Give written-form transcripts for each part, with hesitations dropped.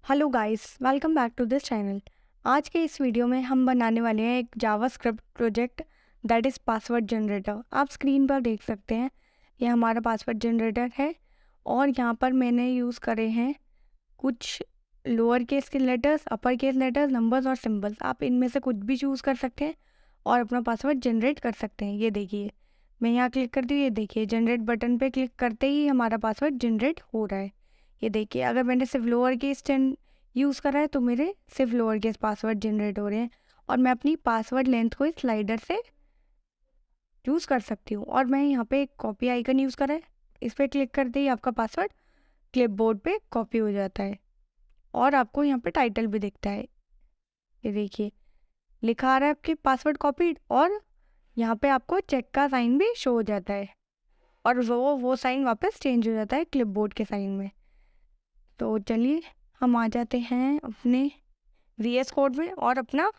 Hello guys, welcome back to this channel. आज के इस वीडियो में हम बनाने वाले हैं एक JavaScript project that is password generator. आप स्क्रीन पर देख सकते हैं, ये हमारा पासवर्ड जनरेटर है और यहाँ पर मैंने यूज़ करे हैं कुछ लोअर केस के letters, upper case letters, numbers और सिंबल्स। आप इनमें से कुछ भी चूज़ कर सकते हैं और अपना पासवर्ड जनरेट कर सकते हैं। ये देखिए, मैं यहाँ क्लिक करती हूँ, ये देखिए जनरेट बटन पे क्लिक करते ही हमारा पासवर्ड जनरेट हो रहा है। ये देखिए, अगर मैंने सिर्फ लोअर केस यूज़ करा है तो मेरे सिर्फ लोअर केस पासवर्ड जनरेट हो रहे हैं और मैं अपनी पासवर्ड लेंथ को इस स्लाइडर से यूज़ कर सकती हूँ। और मैं यहाँ पे एक कॉपी आइकन यूज़ करा है, इस पर क्लिक करते ही आपका पासवर्ड क्लिपबोर्ड पे कॉपी हो जाता है और आपको यहाँ पे टाइटल भी दिखता है। ये देखिए, लिखा आ रहा है आपके पासवर्ड कॉपीड और यहाँ पे आपको चेक का साइन भी शो हो जाता है और वो साइन वापस चेंज हो जाता है क्लिपबोर्ड के साइन में। तो चलिए हम आ जाते हैं अपने VS कोड में और अपना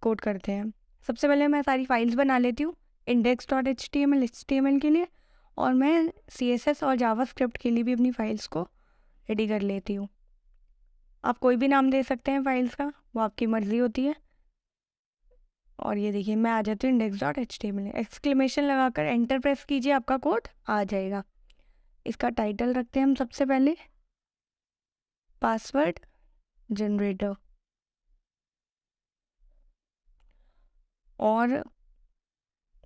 कोड करते हैं। सबसे पहले मैं सारी फाइल्स बना लेती हूँ index.html HTML के लिए, और मैं CSS और जावास्क्रिप्ट के लिए भी अपनी फाइल्स को रेडी कर लेती हूँ। आप कोई भी नाम दे सकते हैं फाइल्स का, वो आपकी मर्ज़ी होती है। और ये देखिए, मैं आ जाती हूँ index.html, एक्सक्लेमेशन लगाकर एंटर प्रेस कीजिए, आपका कोड आ जाएगा। इसका टाइटल रखते हैं हम सबसे पहले पासवर्ड जनरेटर, और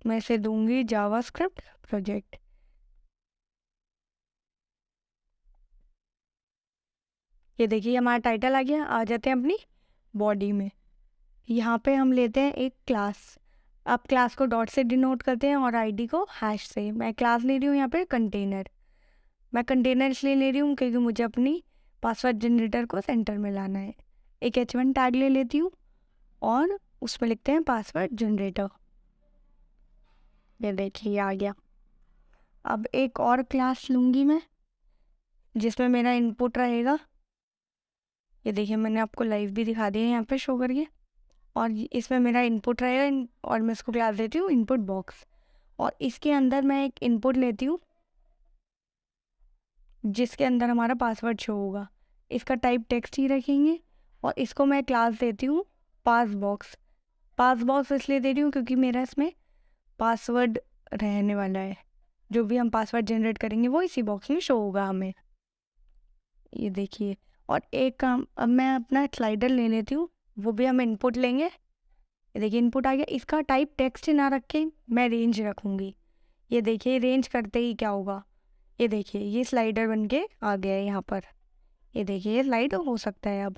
मैं इसे दूंगी जावास्क्रिप्ट प्रोजेक्ट। ये देखिए, हमारा टाइटल आ गया। आ जाते हैं अपनी बॉडी में। यहाँ पे हम लेते हैं एक क्लास। आप क्लास को डॉट से डिनोट करते हैं और आईडी को हैश से। मैं क्लास ले रही हूँ यहाँ पे कंटेनर। मैं कंटेनर इसलिए ले रही हूँ क्योंकि मुझे अपनी पासवर्ड जनरेटर को सेंटर में लाना है। एक H1 टैग ले लेती हूँ और उसमें लिखते हैं पासवर्ड जनरेटर। ये देखिए, आ गया। अब एक और क्लास लूँगी मैं जिसमें मेरा इनपुट रहेगा। ये देखिए, मैंने आपको लाइव भी दिखा दिया है यहाँ पे शो करके। और इसमें मेरा इनपुट रहेगा और मैं इसको क्लास देती हूँ इनपुट बॉक्स, और इसके अंदर मैं एक इनपुट लेती हूँ जिसके अंदर हमारा पासवर्ड शो होगा। इसका टाइप टेक्स्ट ही रखेंगे और इसको मैं क्लास देती हूँ पास बॉक्स। पास बॉक्स इसलिए दे रही हूँ क्योंकि मेरा इसमें पासवर्ड रहने वाला है। जो भी हम पासवर्ड जनरेट करेंगे वो इसी बॉक्स में शो होगा हमें। ये देखिए, और एक काम, अब मैं अपना स्लाइडर ले लेती हूँ, वो भी हम इनपुट लेंगे। ये देखिए, इनपुट आ गया। इसका टाइप टेक्स्ट ना रख के मैं रेंज रखूँगी। ये देखिए, रेंज करते ही क्या होगा, ये देखिए ये स्लाइडर बन के आ गया है यहाँ पर। ये देखिए, ये स्लाइड हो सकता है।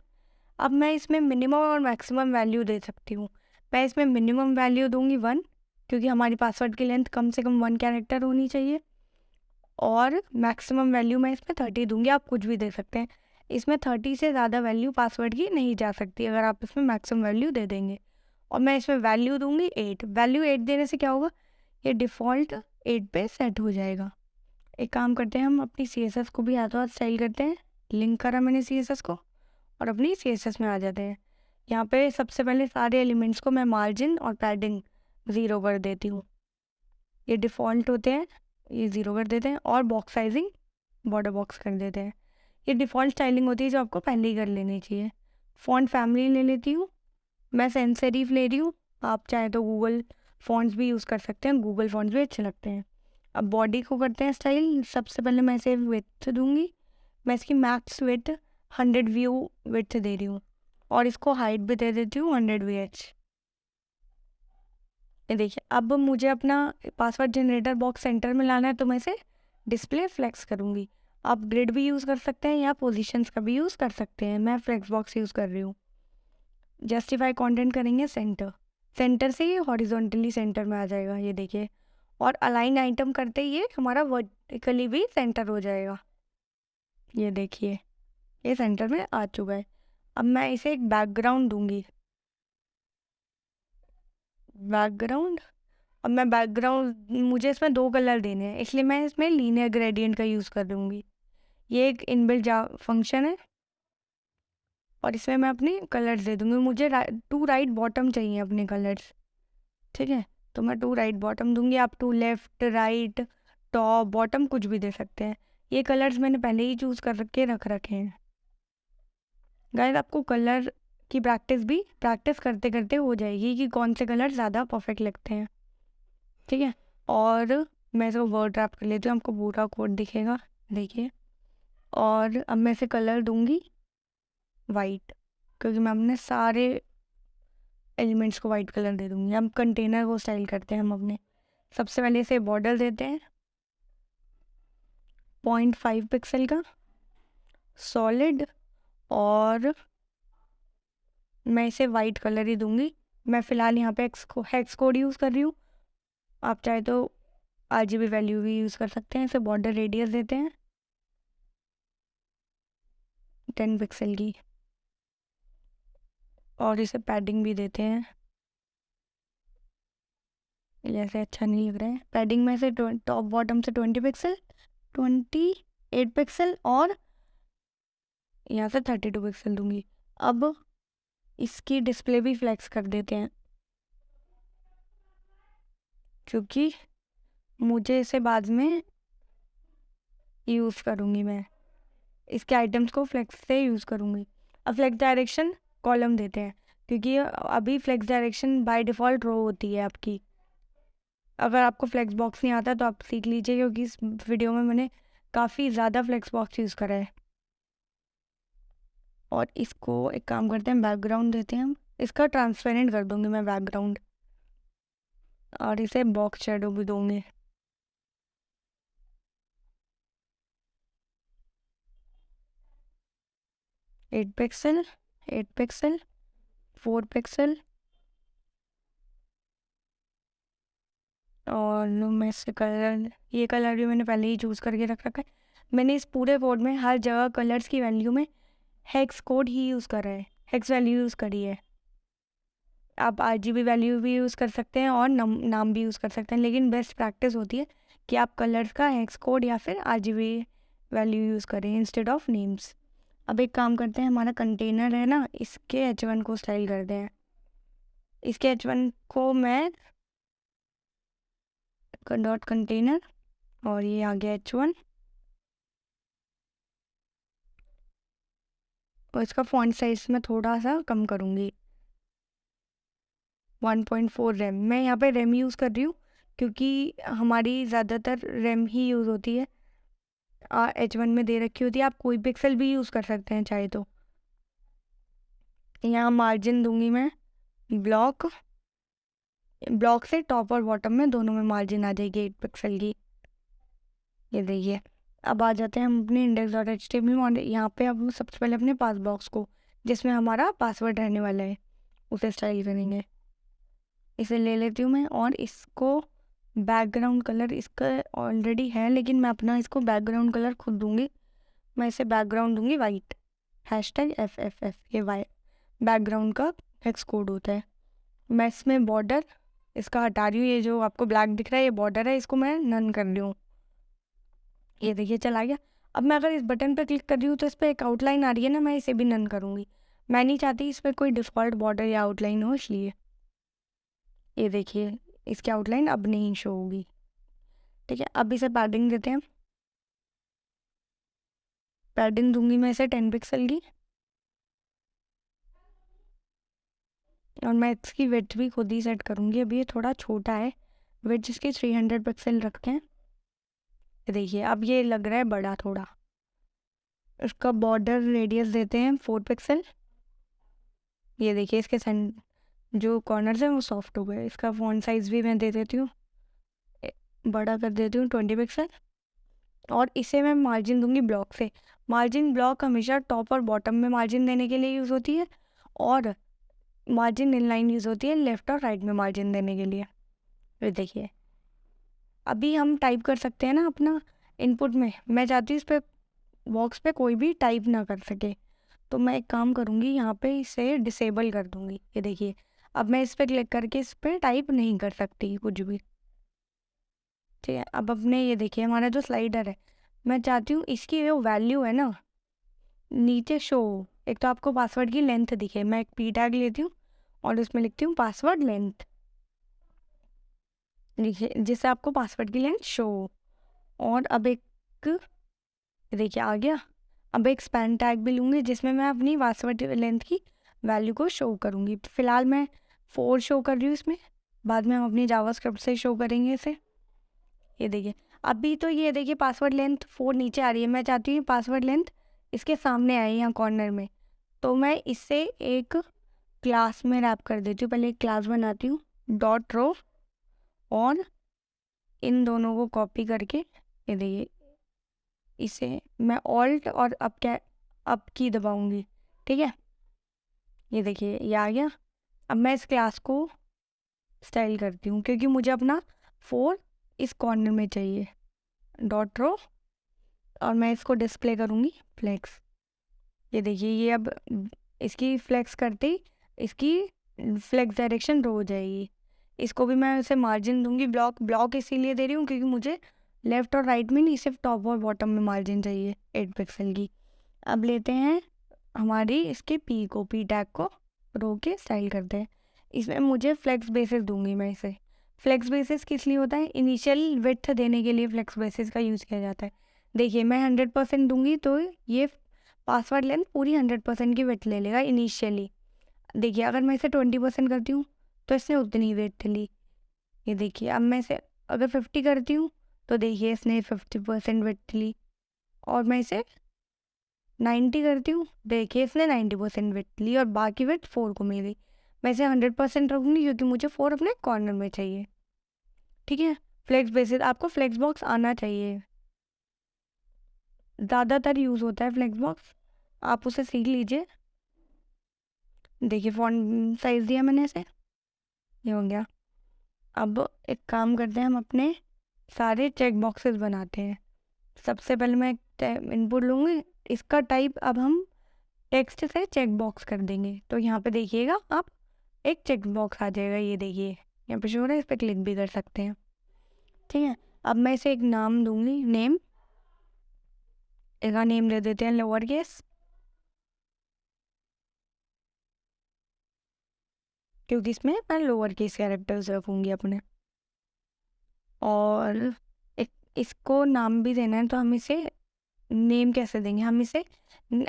अब मैं इसमें मिनिमम और मैक्सिमम वैल्यू दे सकती हूँ। मैं इसमें मिनिमम वैल्यू दूंगी 1, क्योंकि हमारी पासवर्ड की लेंथ कम से कम 1 कैरेक्टर होनी चाहिए। और मैक्सिमम वैल्यू मैं इसमें 30 दूंगी। आप कुछ भी दे सकते हैं, इसमें 30 से ज़्यादा वैल्यू पासवर्ड की नहीं जा सकती अगर आप इसमें मैक्सिमम वैल्यू दे देंगे। और मैं इसमें वैल्यू दूंगी 8। वैल्यू 8 देने से क्या होगा, ये डिफ़ॉल्ट 8 पे सेट हो जाएगा। एक काम करते हैं, हम अपनी CSS को भी हाथों हाथ स्टाइल करते हैं। लिंक करा मैंने CSS को और अपनी CSS में आ जाते हैं। यहाँ पे सबसे पहले सारे एलिमेंट्स को मैं मार्जिन और पैडिंग 0 कर देती हूँ। ये डिफ़ॉल्ट होते हैं, ये 0 कर देते हैं। और बॉक्स साइजिंग बॉर्डर बॉक्स कर देते हैं। ये डिफ़ॉल्ट स्टाइलिंग होती है जो आपको पहले ही कर लेनी चाहिए। फ़ॉन्ट फैमिली ले लेती हूँ, मैं सैंस सेरिफ ले रही हूँ। आप चाहे तो गूगल फ़ॉन्ट्स भी यूज़ कर सकते हैं, गूगल फ़ॉन्ट्स भी अच्छे लगते हैं। अब बॉडी को करते हैं स्टाइल। सबसे पहले मैं इसे विड्थ दूंगी। मैं इसकी मैक्स विड्थ 100 व्यू विड्थ दे रही हूँ और इसको हाइट भी दे देती हूँ 100 VH। ये देखिए, अब मुझे अपना पासवर्ड जनरेटर बॉक्स सेंटर में लाना है तो मैं इसे डिस्प्ले फ्लेक्स करूँगी। आप ग्रिड भी यूज़ कर सकते हैं या पोजीशंस का भी यूज़ कर सकते हैं। मैं फ्लेक्स बॉक्स यूज़ कर रही हूँ। जस्टिफाई कंटेंट करेंगे सेंटर। सेंटर से ये हॉरिजॉन्टली सेंटर में आ जाएगा। ये देखिए, और अलाइन आइटम करते ही ये हमारा वर्टिकली भी सेंटर हो जाएगा। ये देखिए, ये सेंटर में आ चुका है। अब मैं इसे एक बैकग्राउंड दूंगी। बैकग्राउंड, अब मैं बैकग्राउंड, मुझे इसमें 2 कलर देने हैं इसलिए मैं इसमें लीनियर ग्रेडियंट का यूज़ कर दूंगी। ये एक इनबिल्ट जा फंक्शन है और इसमें मैं अपने कलर्स दे दूंगी। मुझे 2 राइट बॉटम चाहिए अपने कलर्स, ठीक है। तो मैं 2 राइट बॉटम दूंगी। आप 2 लेफ्ट, राइट, टॉप, बॉटम कुछ भी दे सकते हैं। ये कलर्स मैंने पहले ही चूज़ कर रख रखे हैं। गाइस आपको कलर की प्रैक्टिस करते करते हो जाएगी कि कौन से कलर ज़्यादा परफेक्ट लगते हैं, ठीक है। और मैं इसको वर्ड रैप कर लेती हूँ, आपको पूरा कोड दिखेगा, देखिए। और अब मैं इसे कलर दूंगी वाइट, क्योंकि मैं अपने सारे एलिमेंट्स को वाइट कलर दे दूंगी। हम कंटेनर को स्टाइल करते हैं हम अपने। सबसे पहले इसे बॉर्डर देते हैं 0.5 पिक्सल का सॉलिड, और मैं इसे वाइट कलर ही दूंगी। मैं फ़िलहाल यहाँ पे हेक्स कोड यूज़ कर रही हूँ, आप चाहे तो RGB वैल्यू भी यूज़ कर सकते हैं। इसे बॉर्डर रेडियस देते हैं 10 पिक्सल की, और इसे पैडिंग भी देते हैं। जैसे अच्छा नहीं लग रहा है, पैडिंग में से टॉप बॉटम से 20 पिक्सल, 28 पिक्सल, और यहाँ से 32 पिक्सल दूंगी। अब इसकी डिस्प्ले भी फ्लेक्स कर देते हैं, क्योंकि मुझे इसे बाद में यूज़ करूँगी। मैं इसके आइटम्स को फ्लेक्स से यूज़ करूँगी। अब फ्लेक्स डायरेक्शन कॉलम देते हैं, क्योंकि अभी फ्लेक्स डायरेक्शन बाय डिफ़ॉल्ट रो होती है आपकी। अगर आपको फ्लेक्स बॉक्स नहीं आता तो आप सीख लीजिए, क्योंकि इस वीडियो में मैंने काफ़ी ज़्यादा फ्लेक्स बॉक्स यूज़ करा है। और इसको एक काम करते हैं, बैकग्राउंड देते हैं हम। इसका ट्रांसपेरेंट कर दूंगी मैं बैकग्राउंड, और इसे बॉक्स शेडो भी दूंगी। एट पिक्सल, 4 पिक्सल, और मैं इससे कलर, ये कलर भी मैंने पहले ही चूज़ करके रख रखा है। मैंने इस पूरे कोड में हर जगह कलर्स की वैल्यू में हेक्स कोड ही यूज़ करा है, हेक्स वैल्यू यूज़ करी है। आप RGB वैल्यू भी यूज़ कर सकते हैं और नाम भी यूज़ कर सकते हैं, लेकिन बेस्ट प्रैक्टिस होती है कि आप कलर्स का हेक्स कोड या फिर RGB वैल्यू यूज़ करें इंस्टेड ऑफ नेम्स। अब एक काम करते हैं, हमारा कंटेनर है ना, इसके H1 को स्टाइल करते हैं। इसके H1 को मैं डॉट कंटेनर, और ये आ गया H1, और इसका फॉन्ट साइज में थोड़ा सा कम करूँगी, 1.4 रैम। मैं यहाँ पे रैम यूज़ कर रही हूँ, क्योंकि हमारी ज़्यादातर रैम ही यूज़ होती है, H1 में दे रखी होती है। आप कोई पिक्सल भी यूज़ कर सकते हैं चाहे तो। यहाँ मार्जिन दूंगी मैं ब्लॉक से टॉप और बॉटम में दोनों में मार्जिन आ जाएगी 8 पिक्सल की, ये देखिए। अब आ जाते हैं हम अपने index.html और यहाँ पे अब सबसे पहले अपने पास बॉक्स को, जिसमें हमारा पासवर्ड रहने वाला है, उसे स्टाइल करेंगे। इसे ले लेती हूँ मैं, और इसको बैकग्राउंड कलर इसका ऑलरेडी है, लेकिन मैं अपना इसको बैकग्राउंड कलर खुद दूंगी। मैं इसे बैकग्राउंड दूंगी वाइट, #FFF, ये वाइट बैकग्राउंड का हेक्स कोड होता है। मैं इसमें बॉर्डर इसका हटा रही हूँ, ये जो आपको ब्लैक दिख रहा है ये बॉर्डर है, इसको मैं नन कर रही हूँ, ये देखिए चला गया। अब मैं अगर इस बटन पर क्लिक कर रही हूँ तो इस पर एक आउटलाइन आ रही है ना, मैं इसे भी नन करूँगी। मैं नहीं चाहती इस पर कोई डिफ़ॉल्ट बॉर्डर या आउटलाइन हो, इसलिए ये देखिए इसकी आउटलाइन अब नहीं शो होगी, ठीक है। अब इसे पैडिंग देते हैं, पैडिंग दूंगी मैं इसे 10 पिक्सल की, और मैं इसकी विड्थ भी खुद ही सेट करूँगी। अभी ये थोड़ा छोटा है, विड्थ इसकी 300 पिक्सल रखते हैं, देखिए अब ये लग रहा है बड़ा थोड़ा। इसका बॉर्डर रेडियस देते हैं 4 पिक्सल, ये देखिए इसके जो कॉर्नर्स हैं वो सॉफ्ट हो गए। इसका फॉन्ट साइज़ भी मैं दे देती हूँ, बड़ा कर देती हूँ 20 पिक्सल, और इसे मैं मार्जिन दूंगी ब्लॉक से। मार्जिन ब्लॉक हमेशा टॉप और बॉटम में मार्जिन देने के लिए यूज़ होती है, और मार्जिन इनलाइन यूज़ होती है लेफ़्ट और राइट में मार्जिन देने के लिए। ये देखिए अभी हम टाइप कर सकते हैं ना अपना इनपुट में। मैं चाहती हूँ इस पर बॉक्स पे कोई भी टाइप ना कर सके, तो मैं एक काम करूँगी, यहाँ पे इसे डिसेबल कर दूँगी। ये देखिए अब मैं इस पर क्लिक करके इस पर टाइप नहीं कर सकती कुछ भी, ठीक है। अब अपने ये देखिए हमारा जो स्लाइडर है, मैं चाहती हूँ इसकी जो वैल्यू है ना नीचे शो हो। एक तो आपको पासवर्ड की लेंथ दिखे, मैं एक p टैग लेती हूँ और उसमें लिखती हूँ पासवर्ड लेंथ, लिखिए जिससे आपको पासवर्ड की लेंथ शो हो। और अब एक ये देखिए आ गया। अब एक स्पैन टैग भी लूँगी जिसमें मैं अपनी पासवर्ड लेंथ की वैल्यू को शो करूँगी। फ़िलहाल मैं 4 शो कर रही हूँ इसमें, बाद में हम अपनी जावास्क्रिप्ट से शो करेंगे इसे। ये देखिए अभी तो ये देखिए पासवर्ड लेंथ 4 नीचे आ रही है, मैं चाहती हूँ पासवर्ड लेंथ इसके सामने आए यहाँ कॉर्नर में, तो मैं इससे एक क्लास में रैप कर देती हूँ। पहले एक क्लास बनाती हूँ डॉट रो, और इन दोनों को कॉपी करके ये देखिए इसे मैं ऑल्ट और अप की दबाऊंगी, ठीक है। ये देखिए ये आ गया। अब मैं इस क्लास को स्टाइल करती हूँ क्योंकि मुझे अपना 4 इस कॉर्नर में चाहिए, डॉट रो, और मैं इसको डिस्प्ले करूँगी फ्लेक्स। ये देखिए ये अब इसकी फ्लेक्स करते ही इसकी फ्लेक्स डायरेक्शन रो हो जाएगी। इसको भी मैं उसे मार्जिन दूंगी ब्लॉक इसीलिए दे रही हूँ क्योंकि मुझे लेफ़्ट और राइट में नहीं, सिर्फ टॉप और बॉटम में मार्जिन चाहिए 8 पिक्सल की। अब लेते हैं हमारी इसके पी टैग को रो के स्टाइल करते हैं। इसमें मुझे फ्लेक्स बेसिस दूंगी मैं इसे। फ्लेक्स बेसिस किस लिए होता है? इनिशियल विड्थ देने के लिए फ्लेक्स बेसिस का यूज़ किया जाता है। देखिए मैं 100% दूंगी तो ये पासवर्ड लेंथ पूरी 100% की विड्थ ले लेगा इनिशियली। देखिए अगर मैं इसे 20% करती हूँ तो इसने उतनी विड्थ ली। ये देखिए अब मैं इसे अगर 50 करती हूँ तो देखिए इसने 50% विड्थ ली, और मैं इसे 90 करती हूँ, देखिए इसने 90% विड्थ ली और बाकी विड्थ 4 को मिली। मैं इसे 100% रखूँगी क्योंकि मुझे 4 अपने कॉर्नर में चाहिए, ठीक है। फ्लेक्स बेसिस आपको फ्लेक्स बॉक्स आना चाहिए, ज़्यादातर यूज़ होता है फ्लेक्स बॉक्स, आप उसे सीख लीजिए। देखिए फॉन्ट साइज़ दिया मैंने इसे, ये हो गया। अब एक काम करते हैं, हम अपने सारे चेक बॉक्सेस बनाते हैं। सबसे पहले मैं इनपुट लूँगी, इसका टाइप अब हम टेक्स्ट से चेक बॉक्स कर देंगे। तो यहाँ पे देखिएगा आप एक चेक बॉक्स आ जाएगा, ये देखिए यहाँ पे शो हो रहा है, इस पर क्लिक भी कर सकते हैं, ठीक है। अब मैं इसे एक नाम दूँगी, नेम, इसका नेम दे देते हैं लोअर केस, क्योंकि इसमें मैं लोअर केस कैरेक्टर्स रखूँगी अपने। और इसको नाम भी देना है, तो हम इसे नेम कैसे देंगे? हम इसे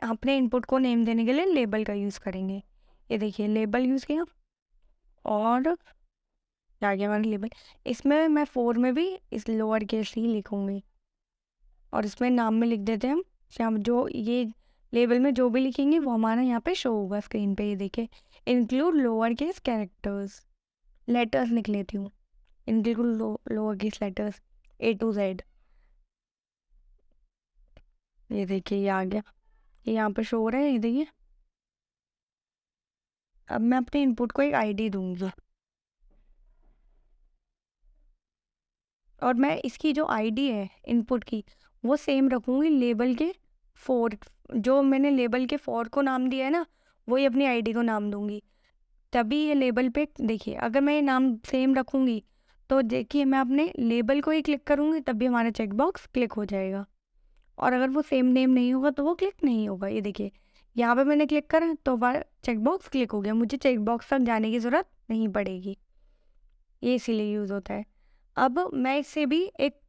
अपने इनपुट को नेम देने के लिए लेबल का यूज़ करेंगे। ये देखिए लेबल यूज़ किया, और आ गया हमारा लेबल। इसमें मैं 4 में भी इस लोअर केस ही लिखूँगी, और इसमें नाम में लिख देते हैं हम जो ये लेबल में जो भी लिखेंगे वो हमारा यहाँ पे शो होगा स्क्रीन पे। ये देखिए include lower case characters, letters लिख लेती हूँ, include lower case letters A to Z। ये देखिए ये आ गया, ये यहाँ पे शो हो रहा है, ये देखिए। अब मैं अपने इनपुट को एक आईडी दूंगी, और मैं इसकी जो आईडी है इनपुट की वो सेम रखूँगी लेबल के 4, जो मैंने लेबल के 4 को नाम दिया है ना, वही अपनी आईडी को नाम दूंगी। तभी ये लेबल पे देखिए अगर मैं ये नाम सेम रखूँगी तो देखिए मैं अपने लेबल को ही क्लिक करूँगी तब भी हमारा चेक बॉक्स क्लिक हो जाएगा, और अगर वो सेम नेम नहीं होगा तो वो क्लिक नहीं होगा। ये देखिए यहाँ पे मैंने क्लिक करा तो हमारा चेक बॉक्स क्लिक हो गया, मुझे चेक बॉक्स तक जाने की ज़रूरत नहीं पड़ेगी, ये इसीलिए यूज़ होता है। अब मैं इसे भी एक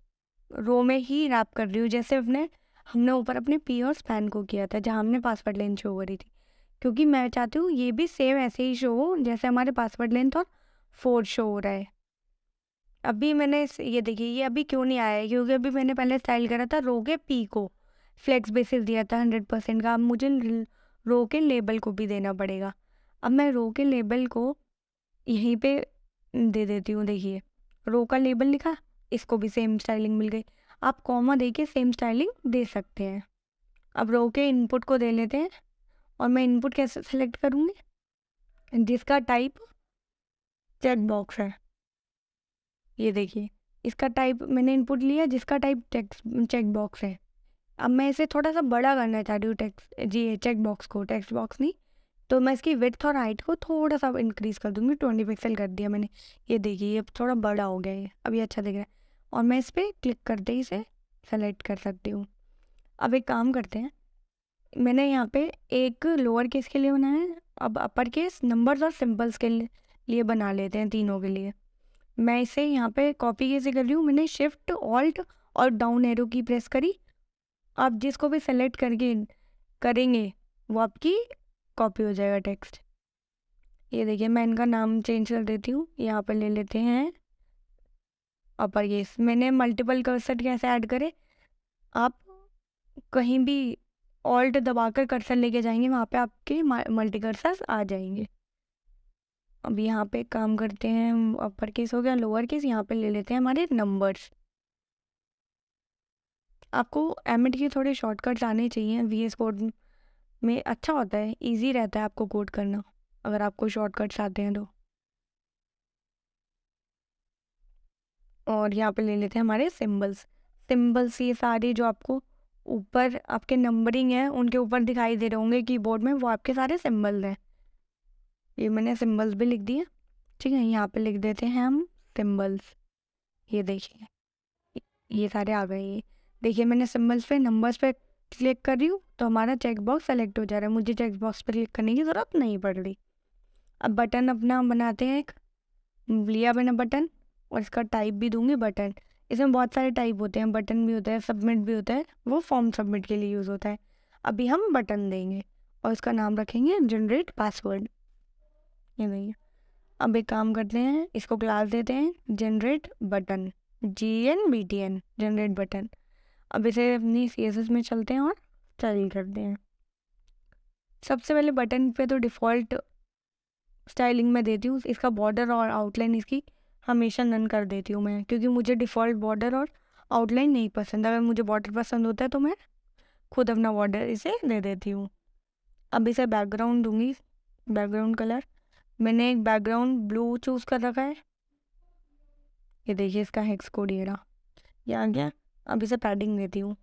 रो में ही रैप कर रही हूँ, जैसे हमने ऊपर अपने पी और स्पैन को किया था जहाँ हमने पासवर्ड लेंथ शो करी थी, क्योंकि मैं चाहती हूँ ये भी सेम ऐसे ही शो हो जैसे हमारे पासवर्ड लेंथ और 4 शो हो रहा है। अभी मैंने ये देखिए ये अभी क्यों नहीं आया है, क्योंकि अभी मैंने पहले स्टाइल करा था रो के पी को, फ्लेक्स बेसिस दिया था 100% का। अब मुझे रो के लेबल को भी देना पड़ेगा। अब मैं रो के लेबल को यहीं पे दे देती हूँ, देखिए रो का लेबल लिखा, इसको भी सेम स्टाइलिंग मिल गई। आप कॉमा दे के सेम स्टाइलिंग दे सकते हैं। अब रो के इनपुट को दे लेते हैं, और मैं इनपुट कैसे सेलेक्ट करूँगी? जिसका टाइप चेक बॉक्स है, ये देखिए इसका टाइप मैंने इनपुट लिया जिसका टाइप टेक्स्ट चेक बॉक्स है। अब मैं इसे थोड़ा सा बड़ा करना चाह रही हूँ चेक बॉक्स को, टेक्स्ट बॉक्स नहीं, तो मैं इसकी विड्थ और हाइट को थोड़ा सा इंक्रीज़ कर दूँगी, 20 पिक्सल कर दिया मैंने। ये देखिए ये थोड़ा बड़ा हो गया, ये अभी अच्छा दिख रहा है, और मैं इस पर क्लिक करते ही इसे सेलेक्ट कर सकती हूँ। अब एक काम करते हैं, मैंने यहाँ पे एक लोअर केस के लिए बनाया है, अब अपर केस नंबर्स और सिंबल्स के लिए बना लेते हैं तीनों के लिए। मैं इसे यहाँ पे कॉपी कैसे कर रही हूँ, मैंने शिफ्ट ऑल्ट और डाउन एरो की प्रेस करी, आप जिसको भी सेलेक्ट करके करेंगे वो आपकी कॉपी हो जाएगा टेक्स्ट। ये देखिए मैं इनका नाम चेंज कर देती हूँ। यहाँ पर ले लेते हैं अपर केस। मैंने मल्टीपल कर्सर कैसे ऐड करे, आप कहीं भी ऑल्ट दबाकर कर्सर लेके जाएंगे वहाँ पे आपके मल्टी कर्सर आ जाएंगे। अब यहाँ पे काम करते हैं, अपर केस हो गया, लोअर केस, यहाँ पे ले लेते हैं हमारे नंबर्स। आपको एमिट के थोड़े शॉर्टकट्स आने चाहिए, VS कोड में अच्छा होता है, इजी रहता है आपको कोड करना अगर आपको शॉर्टकट्स आते हैं तो। और यहाँ पे ले लेते हैं हमारे सिंबल्स। सिंबल्स ये सारे जो आपको ऊपर आपके नंबरिंग है उनके ऊपर दिखाई दे रहे होंगे कीबोर्ड में, वो आपके सारे सिंबल्स हैं। ये मैंने सिंबल्स भी लिख दिए। ठीक है, यहाँ पे लिख देते हैं हम सिंबल्स। ये देखिए ये सारे आ गए। ये देखिए मैंने सिंबल्स पे नंबर्स पे क्लिक कर रही हूँ तो हमारा चेक बॉक्स सेलेक्ट हो जा रहा है, मुझे चेक बॉक्स पे क्लिक करने की ज़रूरत नहीं पड़ रही। अब बटन अपना बनाते हैं, एक लिया मैंने बटन और इसका टाइप भी दूंगी बटन। इसमें बहुत सारे टाइप होते हैं, बटन भी होता है, सबमिट भी होता है, वो फॉर्म सबमिट के लिए यूज़ होता है। अभी हम बटन देंगे और इसका नाम रखेंगे जनरेट पासवर्ड। ये नहीं, अब एक काम करते हैं, इसको क्लास देते हैं generate button, GNBTN generate button. अब इसे अपनी CSS में चलते हैं और स्टाइल करते हैं। सबसे पहले बटन पे तो डिफ़ॉल्ट स्टाइलिंग में देती हूँ, इसका बॉर्डर और आउटलाइन इसकी हमेशा नन कर देती हूँ मैं, क्योंकि मुझे डिफ़ॉल्ट बॉर्डर और आउटलाइन नहीं पसंद। अगर मुझे बॉर्डर पसंद होता है तो मैं खुद अपना बॉर्डर इसे दे देती हूँ। अब इसे बैकग्राउंड दूंगी, बैकग्राउंड कलर मैंने एक बैकग्राउंड ब्लू चूज़ कर रखा है। ये देखिए इसका हेक्स कोड ये रहा, ये आ गया। अब इसे पैडिंग देती हूँ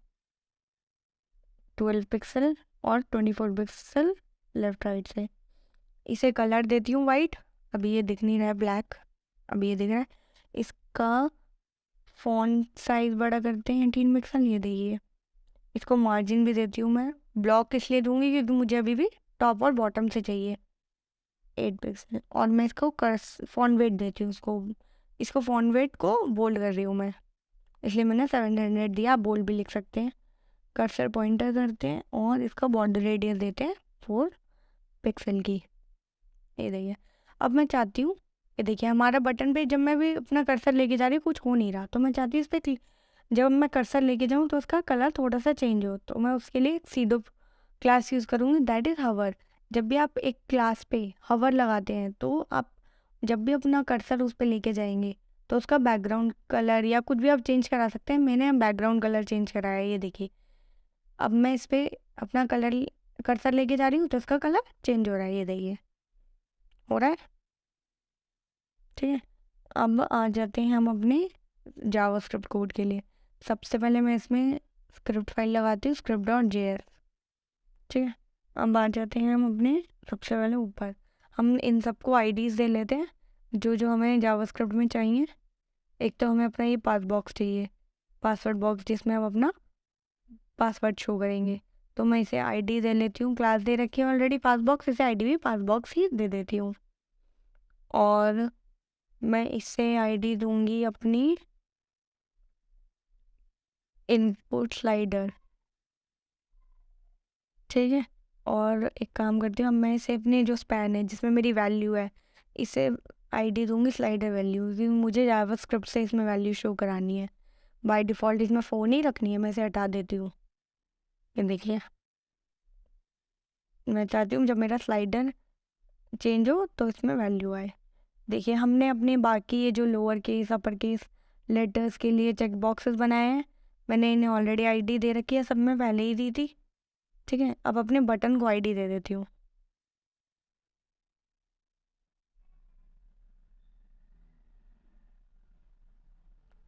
12 पिक्सल और 24 पिक्सल लेफ्ट राइट से। इसे कलर देती हूँ वाइट, अभी ये दिख नहीं रहा है ब्लैक, अभी ये दिख रहा है। इसका फॉन्ट साइज बड़ा करते हैं 3 पिक्सल, ये देखिए। इसको मार्जिन भी देती हूँ मैं, ब्लॉक इसलिए दूंगी क्योंकि मुझे अभी भी टॉप और बॉटम से चाहिए 8 पिक्सल। और मैं इसको फॉन्ट वेट देती हूँ, इसको फॉन्ट वेट को बोल्ड कर रही हूँ मैं, इसलिए मैंने 700 दिया, आप बोल्ड भी लिख सकते हैं। कर्सर पॉइंटर करते हैं और इसका बॉर्डर रेडियस देते हैं 4 पिक्सल की। ये देखिए अब मैं चाहती हूँ, ये देखिए हमारा बटन पे जब मैं भी अपना कर्सर लेके जा रही हूँ कुछ हो नहीं रहा, तो मैं चाहती हूँ इस पर जब मैं कर्सर लेके जाऊँ तो उसका कलर थोड़ा सा चेंज हो, तो मैं उसके लिए एक सीडो क्लास यूज़ करूँगी, दैट इज़ हवर। जब भी आप एक क्लास पे हवर लगाते हैं तो आप जब भी अपना कर्सर उस पर लेके जाएंगे तो उसका बैकग्राउंड कलर या कुछ भी आप चेंज करा सकते हैं। मैंने बैकग्राउंड कलर चेंज कराया है, ये देखिए। अब मैं इस पर अपना कलर कर्सर लेके जा रही हूँ तो उसका कलर चेंज हो रहा है, ये देखिए हो रहा है। ठीक है, अब आ जाते हैं हम अपने जावास्क्रिप्ट कोड के लिए। सबसे पहले मैं इसमें स्क्रिप्ट फाइल लगाती हूँ script.js। ठीक है, अब आ जाते हैं हम अपने सबसे पहले ऊपर, हम इन सबको IDs दे लेते हैं जो जो हमें जावास्क्रिप्ट में चाहिए। एक तो हमें अपना ये पास बॉक्स चाहिए, पासवर्ड बॉक्स, जिसमें हम अपना पासवर्ड शो करेंगे, तो मैं इसे ID दे लेती हूँ, क्लास दे रखी है ऑलरेडी पास बॉक्स, इसे ID भी पास बॉक्स ही दे देती हूँ। और मैं इससे ID दूंगी अपनी इनपुट स्लाइडर। ठीक है, और एक काम करती हूँ, अब मैं इसे अपनी जो स्पैन है जिसमें मेरी वैल्यू है, इसे ID दूंगी स्लाइडर वैल्यू, क्योंकि मुझे जावास्क्रिप्ट से इसमें वैल्यू शो करानी है। बाय डिफ़ॉल्ट इसमें 4 नहीं रखनी है, मैं इसे हटा देती हूँ। ये देखिए मैं चाहती हूँ जब मेरा स्लाइडर चेंज हो तो इसमें वैल्यू आए। देखिए हमने अपने बाकी ये जो lower case upper case letters के लिए चेक बॉक्सेस बनाए हैं, मैंने इन्हें ऑलरेडी ID दे रखी है, सब में पहले ही दी थी। ठीक है, अब अपने बटन को ID दे देती हूँ।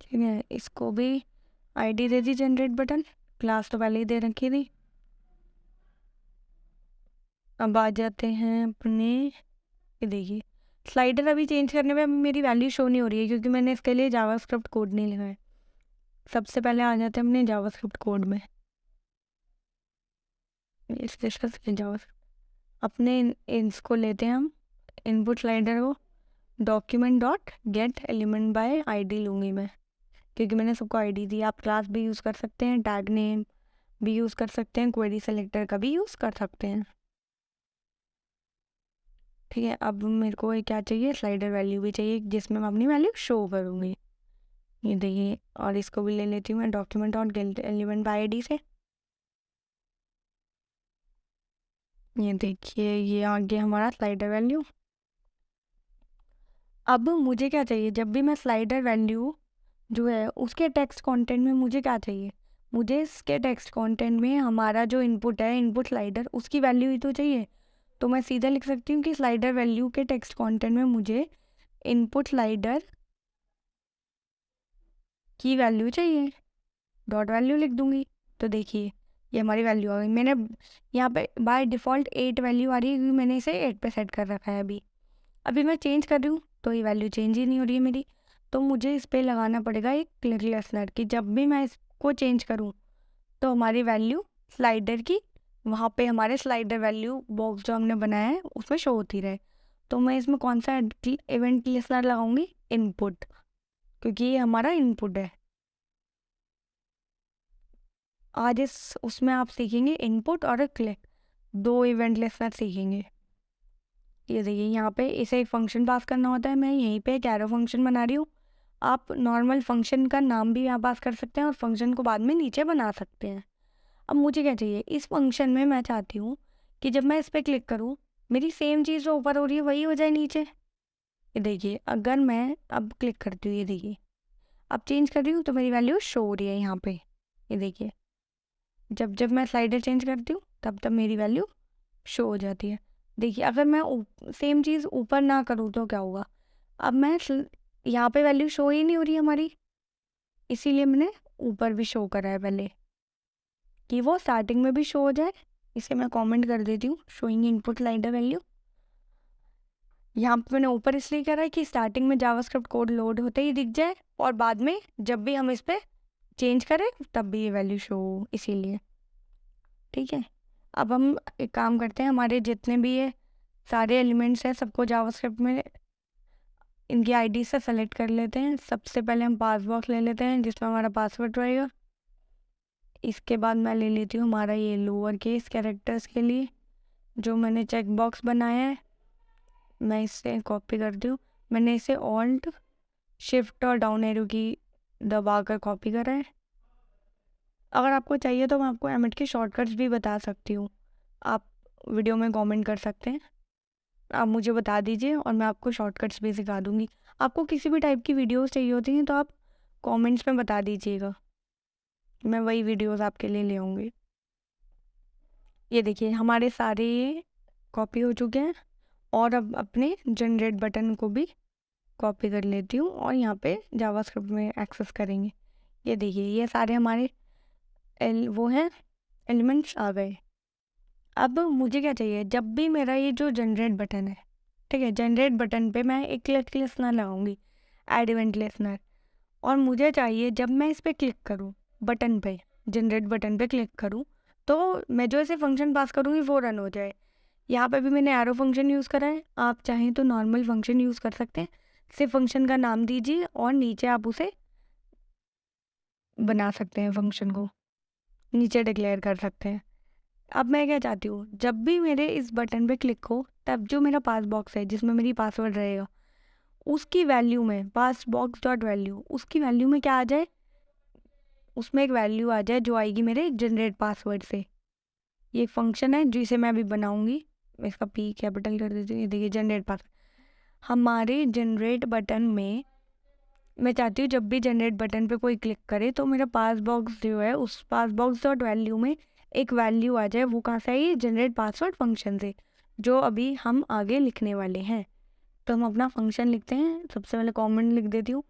ठीक है, इसको भी ID दे दी जनरेट बटन, क्लास तो पहले ही दे रखी थी। अब आ जाते हैं अपने, ये देखिए स्लाइडर अभी चेंज करने में मेरी वैल्यू शो नहीं हो रही है क्योंकि मैंने इसके लिए जावास्क्रिप्ट कोड नहीं लिखा है। सबसे पहले आ जाते हैं अपने जावास्क्रिप्ट कोड में, जावास्क्रिप्ट अपने इसको लेते हैं हम इनपुट स्लाइडर को, document dot gate element by ID लूँगी मैं, क्योंकि मैंने सबको ID दी। आप क्लास भी यूज़ कर सकते हैं, टैग नेम भी यूज़ कर सकते हैं, क्वेरी सेलेक्टर का भी यूज़ कर सकते हैं। ठीक है, अब मेरे को ये क्या चाहिए, स्लाइडर वैल्यू भी चाहिए जिसमें मैं अपनी वैल्यू शो करूँगी। ये देखिए, और इसको भी ले लेती हूँ मैं डॉक्यूमेंट और एलिमेंट बाय आईडी से। ये देखिए, ये आ गया हमारा स्लाइडर वैल्यू। अब मुझे क्या चाहिए, जब भी मैं स्लाइडर वैल्यू जो है उसके टेक्स्ट कंटेंट में मुझे क्या चाहिए, मुझे इसके टेक्स्ट कंटेंट में हमारा जो इनपुट है, इनपुट स्लाइडर, उसकी वैल्यू ही तो चाहिए। तो मैं सीधा लिख सकती हूँ कि स्लाइडर वैल्यू के टेक्स्ट कंटेंट में मुझे इनपुट स्लाइडर की वैल्यू चाहिए, डॉट वैल्यू लिख दूंगी। तो देखिए, ये हमारी वैल्यू आ गई। मैंने यहाँ पे बाय डिफ़ॉल्ट 8 वैल्यू आ रही है क्योंकि मैंने इसे 8 पे सेट कर रखा है। अभी मैं चेंज कर रही हूँ तो ये वैल्यू चेंज ही नहीं हो रही है मेरी। तो मुझे इस पर लगाना पड़ेगा एक क्लिक लिसनर कि जब भी मैं इसको चेंज करूँ तो हमारी वैल्यू स्लाइडर की वहाँ पे हमारे स्लाइडर वैल्यू बॉक्स जो हमने बनाया है उसमें शो होती रहे। तो मैं इसमें कौन सा इवेंट लिसनर लगाऊंगी, इनपुट, क्योंकि ये हमारा इनपुट है। आज इस उसमें आप सीखेंगे इनपुट और क्लिक, 2 इवेंट लिसनर सीखेंगे। ये देखिए, यहाँ पे इसे एक फंक्शन पास करना होता है। मैं यहीं पे एक एरो फंक्शन बना रही हूँ। आप नॉर्मल फंक्शन का नाम भी यहाँ पास कर सकते हैं और फंक्शन को बाद में नीचे बना सकते हैं। अब मुझे क्या चाहिए, इस फंक्शन में मैं चाहती हूँ कि जब मैं इस पर क्लिक करूँ मेरी सेम चीज़ जो ऊपर हो रही है वही हो जाए नीचे। ये देखिए, अगर मैं अब क्लिक करती हूँ, ये देखिए अब चेंज कर रही हूँ तो मेरी वैल्यू शो हो रही है यहाँ पे। ये देखिए, जब जब मैं स्लाइडर चेंज करती हूँ तब तब मेरी वैल्यू शो हो जाती है। देखिए, अगर मैं सेम चीज़ ऊपर ना करूँ तो क्या होगा, अब मैं यहाँ पे वैल्यू शो ही नहीं हो रही हमारी, इसीलिए मैंने ऊपर भी शो करा है पहले कि वो स्टार्टिंग में भी शो हो जाए। इसे मैं कमेंट कर देती हूँ, शोइंग इनपुट स्लाइडर वैल्यू। यहाँ पे मैंने ऊपर इसलिए करा है कि स्टार्टिंग में जावास्क्रिप्ट कोड लोड होते ही दिख जाए और बाद में जब भी हम इस पर चेंज करें तब भी ये वैल्यू शो हो, इसीलिए। ठीक है, अब हम एक काम करते हैं, हमारे जितने भी ये सारे एलिमेंट्स हैं सबको जावास्क्रिप्ट में इनकी आईडी से सेलेक्ट कर लेते हैं। सबसे पहले हम पास बॉक्स ले लेते हैं जिसमें हमारा पासवर्ड रहेगा। इसके बाद मैं ले लेती हूँ हमारा ये लोअर केस कैरेक्टर्स के लिए जो मैंने चेक बॉक्स बनाया है, मैं इससे कॉपी करती हूँ। मैंने इसे ऑल्ट शिफ्ट और डाउन एरो की दबा कर कॉपी करा है। अगर आपको चाहिए तो मैं आपको एमिट के शॉर्टकट्स भी बता सकती हूँ, आप वीडियो में कमेंट कर सकते हैं। आप मुझे बता दीजिए और मैं आपको शॉर्टकट्स भी सिखा दूँगी। आपको किसी भी टाइप की वीडियोस चाहिए होती हैं तो आप कमेंट्स में बता दीजिएगा, मैं वही वीडियोस आपके लिए ले आऊँगी। ये देखिए, हमारे सारे ये कॉपी हो चुके हैं और अब अपने जनरेट बटन को भी कॉपी कर लेती हूँ और यहाँ पे जावास्क्रिप्ट में एक्सेस करेंगे। ये देखिए, ये सारे हमारे वो हैं एलिमेंट्स आ गए। अब मुझे क्या चाहिए, जब भी मेरा ये जो जनरेट बटन है, ठीक है, जनरेट बटन पे मैं एक क्लिक लिसनर लगाऊंगी, ऐड इवेंट लिसनर। और मुझे चाहिए जब मैं इस पर क्लिक करूँ, बटन पे, जनरेट बटन पे क्लिक करूँ तो मैं जो ऐसे फंक्शन पास करूँगी वो रन हो जाए। यहाँ पे भी मैंने एरो फंक्शन यूज़ करा है, आप चाहें तो नॉर्मल फंक्शन यूज़ कर सकते हैं। सिर्फ फंक्शन का नाम दीजिए और नीचे आप उसे बना सकते हैं, फंक्शन को नीचे डिक्लेयर कर सकते हैं। अब मैं क्या चाहती हूँ, जब भी मेरे इस बटन पे क्लिक हो तब जो मेरा पास बॉक्स है जिसमें मेरी पासवर्ड रहेगा उसकी वैल्यू में, पास बॉक्स डॉट वैल्यू, उसकी वैल्यू में क्या आ जाए, उसमें एक वैल्यू आ जाए जो आएगी मेरे जनरेट पासवर्ड से। ये फंक्शन है जिसे मैं अभी बनाऊंगी, मैं इसका पी कैपिटल कर देती हूँ। ये देखिए, जनरेट पासवर्ड। हमारे जनरेट बटन में मैं चाहती हूँ जब भी जनरेट बटन पे कोई क्लिक करे तो मेरा पास बॉक्स जो है उस पास बॉक्स डॉट वैल्यू में एक वैल्यू आ जाए। वो कहाँ से आई, जनरेट पासवर्ड फंक्शन से, जो अभी हम आगे लिखने वाले हैं। तो हम अपना फंक्शन लिखते हैं। सबसे पहले कमेंट लिख देती हूँ।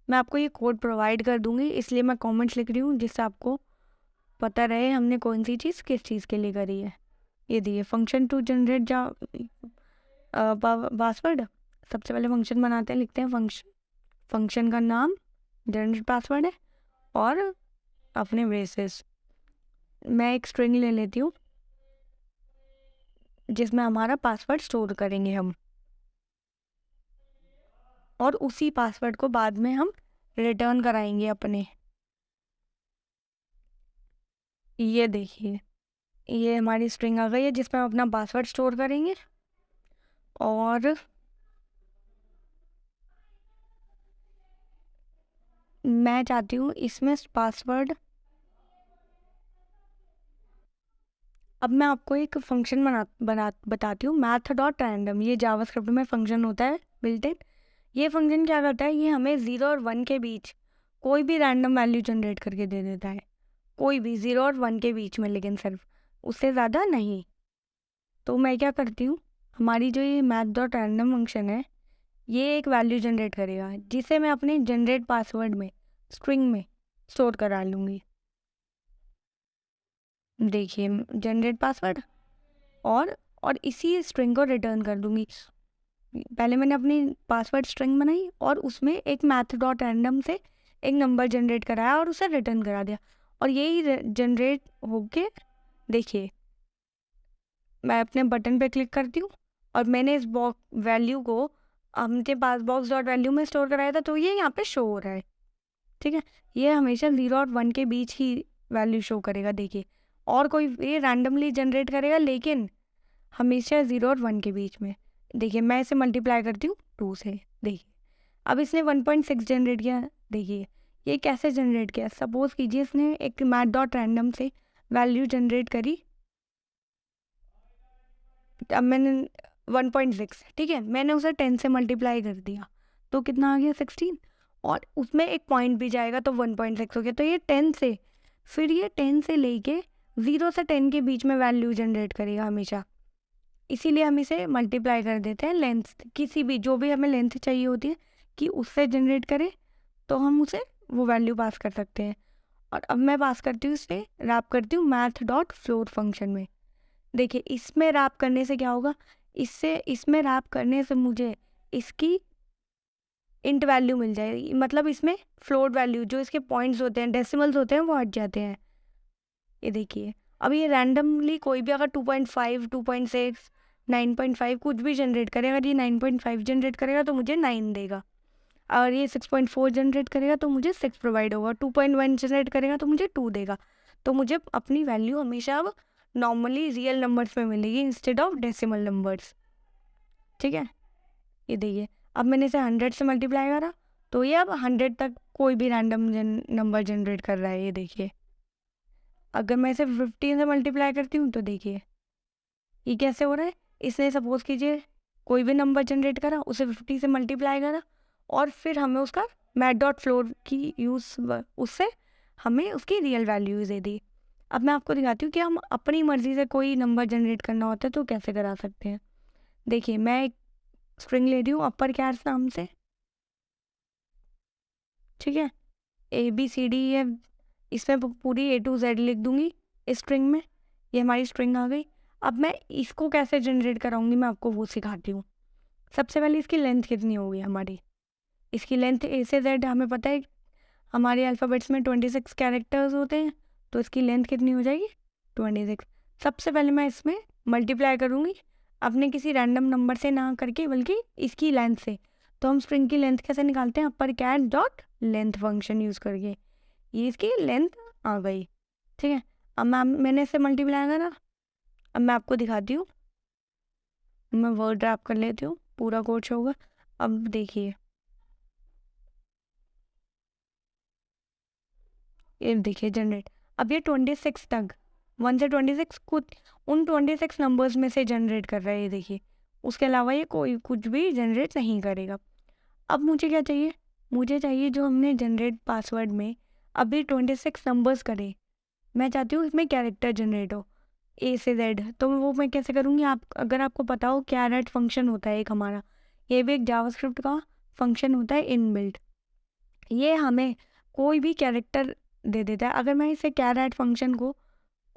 मैं आपको ये कोड प्रोवाइड कर दूंगी इसलिए मैं कमेंट्स लिख रही हूँ जिससे आपको पता रहे हमने कौन सी चीज़ किस चीज़ के लिए करी है। ये दिए फंक्शन टू जनरेट जा पासवर्ड। सबसे पहले फंक्शन बनाते हैं, लिखते हैं फंक्शन, फंक्शन का नाम जनरेट पासवर्ड है और अपने ब्रेसेस मैं एक स्ट्रिंग ले लेती हूँ जिसमें हमारा पासवर्ड स्टोर करेंगे हम, और उसी पासवर्ड को बाद में हम रिटर्न कराएंगे अपने। ये देखिए, ये हमारी स्ट्रिंग आ गई है जिसमें हम अपना पासवर्ड स्टोर करेंगे। और मैं चाहती हूँ इसमें पासवर्ड, अब मैं आपको एक फंक्शन बताती हूँ, मैथ डॉट रैंडम। ये जावास्क्रिप्ट में फंक्शन होता है बिल्ट इन। ये फंक्शन क्या करता है, ये हमें 0 और 1 के बीच कोई भी रैंडम वैल्यू जनरेट करके दे देता है। कोई भी 0 और 1 के बीच में, लेकिन सिर्फ उससे ज़्यादा नहीं। तो मैं क्या करती हूँ, हमारी जो ये मैथ डॉट रैंडम फंक्शन है, ये एक वैल्यू जनरेट करेगा जिसे मैं अपने जनरेट पासवर्ड में, स्ट्रिंग में स्टोर करा लूँगी। देखिए जनरेट पासवर्ड, और इसी स्ट्रिंग को रिटर्न कर दूँगी। पहले मैंने अपनी पासवर्ड स्ट्रिंग बनाई और उसमें एक मैथ डॉट रैंडम से एक नंबर जनरेट कराया और उसे रिटर्न करा दिया। और यही जनरेट होके, देखिए मैं अपने बटन पे क्लिक करती हूँ और मैंने इस बॉक्स वैल्यू को हमने पास बॉक्स डॉट वैल्यू में स्टोर कराया था, तो ये यहाँ पे शो हो रहा है। ठीक है, ये हमेशा 0 और 1 के बीच ही वैल्यू शो करेगा। देखिए, और कोई ये रैंडमली जनरेट करेगा लेकिन हमेशा 0 और 1 के बीच में। देखिए मैं इसे मल्टीप्लाई करती हूँ 2 से। देखिए अब इसने 1.6 जनरेट किया। देखिए ये कैसे जनरेट किया, सपोज कीजिए इसने एक मैथ डॉट रैंडम से वैल्यू जनरेट करी। अब मैंने 1.6, ठीक है, मैंने उसे 10 से मल्टीप्लाई कर दिया तो कितना आ गया 16, और उसमें एक पॉइंट भी जाएगा तो 1.6 हो गया। तो ये 10 से, फिर ये 10 से लेके 0 से 10 के बीच में वैल्यू जनरेट करेगा हमेशा। इसीलिए हम इसे मल्टीप्लाई कर देते हैं लेंथ, किसी भी जो भी हमें लेंथ चाहिए होती है कि उससे जनरेट करे तो हम उसे वो वैल्यू पास कर सकते हैं। और अब मैं पास करती हूँ, इसे रैप करती हूँ मैथ डॉट फ्लोट फंक्शन में। देखिए इसमें रैप करने से क्या होगा, इसमें रैप करने से मुझे इसकी इंट वैल्यू मिल जाएगी, मतलब इसमें फ्लोट वैल्यू जो इसके पॉइंट्स होते हैं, डेसिमल्स होते हैं, वो हट जाते हैं। ये देखिए अब ये रैंडमली कोई भी अगर 2.5, 2.6, 9.5 कुछ भी जनरेट करे, अगर ये 9.5 जनरेट करेगा तो मुझे 9 देगा, और ये 6.4 जनरेट करेगा तो मुझे 6 प्रोवाइड होगा, 2.1 जनरेट करेगा तो मुझे 2 देगा। तो मुझे अपनी वैल्यू हमेशा अब नॉर्मली रियल नंबर्स में मिलेगी इंस्टेड ऑफ डेसिमल नंबर्स। ठीक है, ये देखिए अब मैंने इसे 100 से मल्टीप्लाई करा तो ये अब 100 तक कोई भी रैंडम नंबर जनरेट कर रहा है। ये देखिए अगर मैं इसे 15 से मल्टीप्लाई करती हूँ तो देखिए ये कैसे हो रहा है, इसने सपोज कीजिए कोई भी नंबर जनरेट करा, उसे 50 से मल्टीप्लाई करा और फिर हमें उसका मैथ डॉट फ्लोर की उससे हमें उसकी रियल वैल्यूज दे दी। अब मैं आपको दिखाती हूँ कि हम अपनी मर्जी से कोई नंबर जनरेट करना होता है तो कैसे करा सकते हैं। देखिए मैं एक स्ट्रिंग ले रही हूँ अपर कैर्स नाम से, ठीक है, ABCD है, इसमें पूरी A to Z लिख दूंगी इस स्ट्रिंग में। ये हमारी स्ट्रिंग आ गई। अब मैं इसको कैसे जनरेट कराऊंगी मैं आपको वो सिखाती हूँ। सबसे पहले इसकी लेंथ कितनी होगी हमारी, इसकी लेंथ A से Z हमें पता है हमारे अल्फ़ाबेट्स में 26 कैरेक्टर्स होते हैं, तो इसकी लेंथ कितनी हो जाएगी 26। सबसे पहले मैं इसमें मल्टीप्लाई करूँगी अपने किसी रैंडम नंबर से ना करके, बल्कि इसकी लेंथ से। तो हम स्ट्रिंग की लेंथ कैसे निकालते हैं, upper cat dot length function use करके। ये इसकी लेंथ आ गई, ठीक है। अब मैंने इसे मल्टीप्लाई करा। अब मैं आपको दिखाती हूँ, मैं वर्ड रैप कर लेती हूँ, पूरा कोड शो होगा। अब देखिए ये देखिए जनरेट, अब ये 26 तक 1 से 26 कुछ उन 26 नंबर्स में से जनरेट कर रहा है। ये देखिए उसके अलावा ये कोई कुछ भी जनरेट नहीं करेगा। अब मुझे क्या चाहिए, मुझे चाहिए जो हमने जनरेट पासवर्ड में अभी 26 नंबर्स करे, मैं चाहती हूँ इसमें कैरेक्टर जनरेट हो A से Z। तो वो मैं कैसे करूँगी, आप अगर आपको पता हो कैरेट फंक्शन होता है एक हमारा, ये भी एक जावास्क्रिप्ट का फंक्शन होता है इनबिल्ट। ये हमें कोई भी कैरेक्टर दे देता है। अगर मैं इसे कैरेट फंक्शन को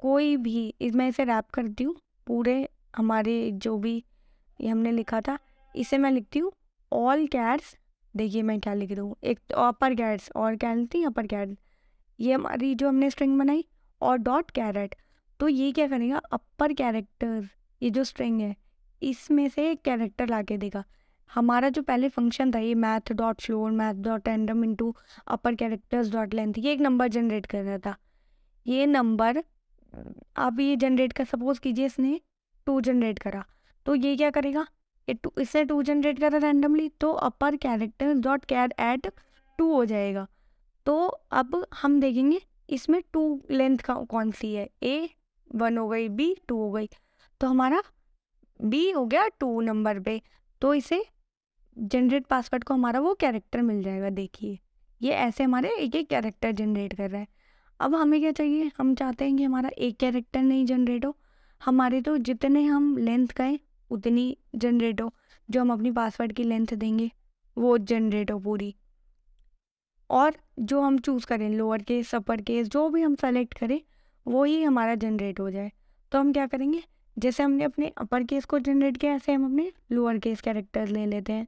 कोई भी मैं इसे रैप करती हूँ पूरे हमारे जो भी ये हमने लिखा था, इसे मैं लिखती हूँ ऑल कैट्स। देखिए मैं क्या लिख रही हूँ, एक अपर कैट्स, और क्या लिखती है अपर कैट, ये हमारी जो हमने स्ट्रिंग बनाई, और डॉट कैरेट। तो ये क्या करेगा, अपर कैरेक्टर्स, ये जो स्ट्रिंग है इसमें से एक कैरेक्टर ला के देगा। हमारा जो पहले फंक्शन था ये math dot floor math dot random into upper characters dot length, ये एक नंबर जनरेट कर रहा था। ये नंबर आप ये जनरेट कर, सपोज कीजिए इसने 2 जनरेट करा, तो ये क्या करेगा, इससे 2 जनरेट करा रैंडमली, तो अपर कैरेक्टर डॉट कैर एट 2 हो जाएगा। तो अब हम देखेंगे इसमें 2 लेंथ का कौन सी है, ए 1 हो गई, बी 2 हो गई, तो हमारा बी हो गया 2 नंबर पे। तो इसे जनरेट पासवर्ड को हमारा वो कैरेक्टर मिल जाएगा। देखिए ये ऐसे हमारे एक एक कैरेक्टर जनरेट कर रहा है। अब हमें क्या चाहिए, हम चाहते हैं कि हमारा एक कैरेक्टर नहीं जनरेट हो, हमारे तो जितने हम लेंथ कहें उतनी जनरेट हो, जो हम अपनी पासवर्ड की लेंथ देंगे वो जनरेट हो पूरी, और जो हम चूज़ करें लोअर केस अपर केस जो भी हम सेलेक्ट करें वो ही हमारा जनरेट हो जाए। तो हम क्या करेंगे, जैसे हमने अपने अपर केस को जनरेट किया ऐसे हम अपने लोअर केस कैरेक्टर्स ले लेते हैं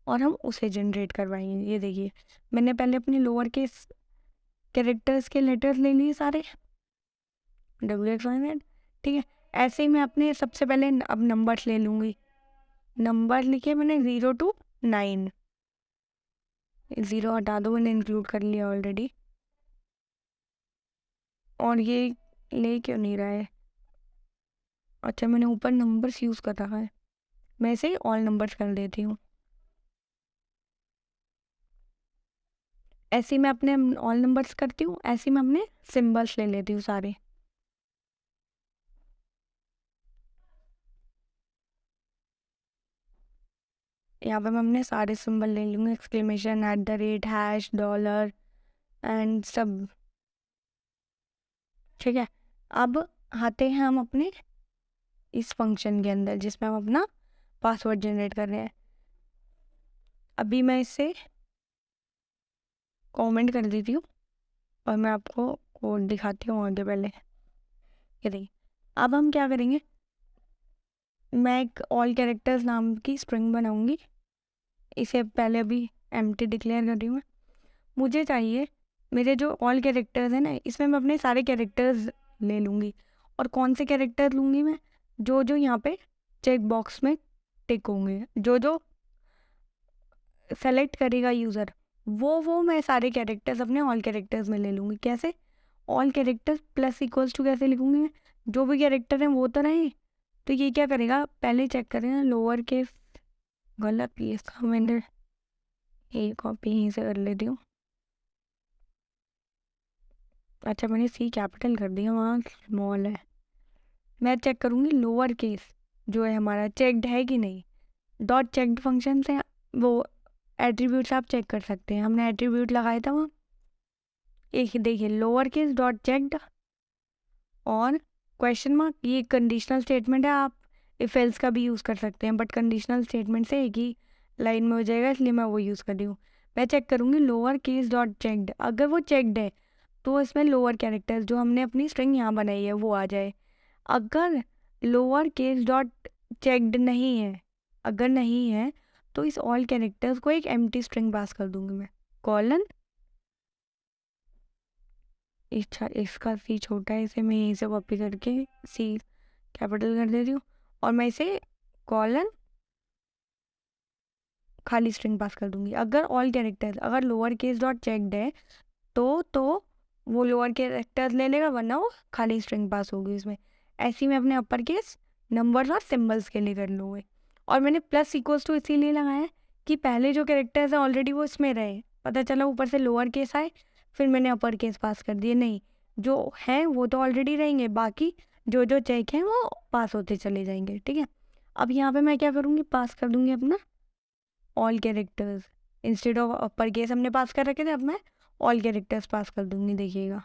और हम उसे जनरेट करवाएंगे। ये देखिए मैंने पहले अपने लोअर केस कैरेक्टर्स के लेटर्स ले लिए सारे, WXYZ, ठीक है। ऐसे ही मैं अपने सबसे पहले अब नंबर्स ले लूँगी। नंबर लिखे मैंने 0 to 9, 0 हटा दो, मैंने इंक्लूड कर लिया ऑलरेडी। और ये ले क्यों नहीं रहा है, अच्छा मैंने ऊपर नंबर्स यूज़ कर रखा है, मैं इसे ऑल नंबर्स कर देती हूँ। ऐसे ही मैं अपने ऑल नंबर्स करती हूँ, ऐसे ही मैं अपने सिम्बल्स ले लेती हूँ सारे। यहाँ पे मैं अपने सारे सिंबल ले लूँगी, एक्सक्लेमेशन, @ हैश, डॉलर एंड सब, ठीक है। अब आते हैं हम अपने इस फंक्शन के अंदर जिसमें हम अपना पासवर्ड जनरेट कर रहे हैं। अभी मैं इसे कमेंट कर देती हूँ और मैं आपको कोड दिखाती हूँ आगे पहले। ये देखिए अब हम क्या करेंगे, मैं एक ऑल कैरेक्टर्स नाम की स्ट्रिंग बनाऊंगी, इसे पहले अभी एम्प्टी डिक्लेयर कर रही हूँ मैं। मुझे चाहिए मेरे जो ऑल कैरेक्टर्स हैं ना, इसमें मैं अपने सारे कैरेक्टर्स ले लूँगी। और कौन से कैरेक्टर लूँगी मैं, जो जो यहाँ पे चेक बॉक्स में टिक होंगे, जो जो सेलेक्ट करेगा यूज़र, वो मैं सारे कैरेक्टर्स अपने ऑल कैरेक्टर्स में ले लूँगी। कैसे, all characters plus equals to कैसे लिखूँगी मैं, जो भी कैरेक्टर हैं वो तो रहे, तो ये क्या करेगा पहले चेक करेगा लोअर केस, गलत ये इसका मैंने ये कॉपी यहीं से कर लेती हूँ। अच्छा मैंने सी कैपिटल कर दिया, वहाँ स्मॉल है। मैं चेक करूँगी लोअर केस जो है हमारा चेक्ड है कि नहीं। डॉट चेक्ड फंक्शन से वो एट्रीब्यूट्स आप चेक कर सकते हैं, हमने एट्रीब्यूट लगाया था वहाँ, एक देखिए लोअर केस डॉट चेक्ड और क्वेश्चन मार्क, ये कंडीशनल स्टेटमेंट है, आप इफ एल्स का भी यूज़ कर सकते हैं, बट कंडीशनल स्टेटमेंट से एक ही लाइन में हो जाएगा, इसलिए मैं वो यूज़ कर रही हूँ। मैं चेक करूँगी लोअर केस डॉट चेक्ड, अगर वो चेक्ड है तो इसमें लोअर कैरेक्टर जो हमने अपनी स्ट्रिंग यहाँ बनाई है वो आ जाए। अगर लोअर केस डॉट चेक्ड नहीं है, अगर नहीं है तो इस ऑल कैरेक्टर्स को एक एम्प्टी स्ट्रिंग पास कर दूंगी मैं, कॉलन, अच्छा इसका सी छोटा है, इसे मैं यहीं से कॉपी करके सी कैपिटल कर देती हूँ और मैं इसे कॉलन खाली स्ट्रिंग पास कर दूंगी। अगर ऑल कैरेक्टर्स अगर लोअर केस डॉट चेक्ड है तो वो लोअर कैरेक्टर्स ले लेगा, वरना वो खाली स्ट्रिंग पास होगी इसमें। ऐसे ही मैं अपने अपर केस नंबर्स और सिम्बल्स के लिए कर लूँगी। और मैंने प्लस इक्वल्स टू इसीलिए लगाया है कि पहले जो कैरेक्टर्स हैं ऑलरेडी वो इसमें रहे, पता चला ऊपर से लोअर केस आए फिर मैंने अपर केस पास कर दिए, नहीं, जो हैं वो तो ऑलरेडी रहेंगे, बाकी जो जो चेक हैं वो पास होते चले जाएंगे, ठीक है। अब यहाँ पे मैं क्या करूँगी, पास कर दूँगी अपना all characters, instead of upper case हमने पास कर रखे थे, अब मैं ऑल कैरेक्टर्स पास कर दूँगी। देखिएगा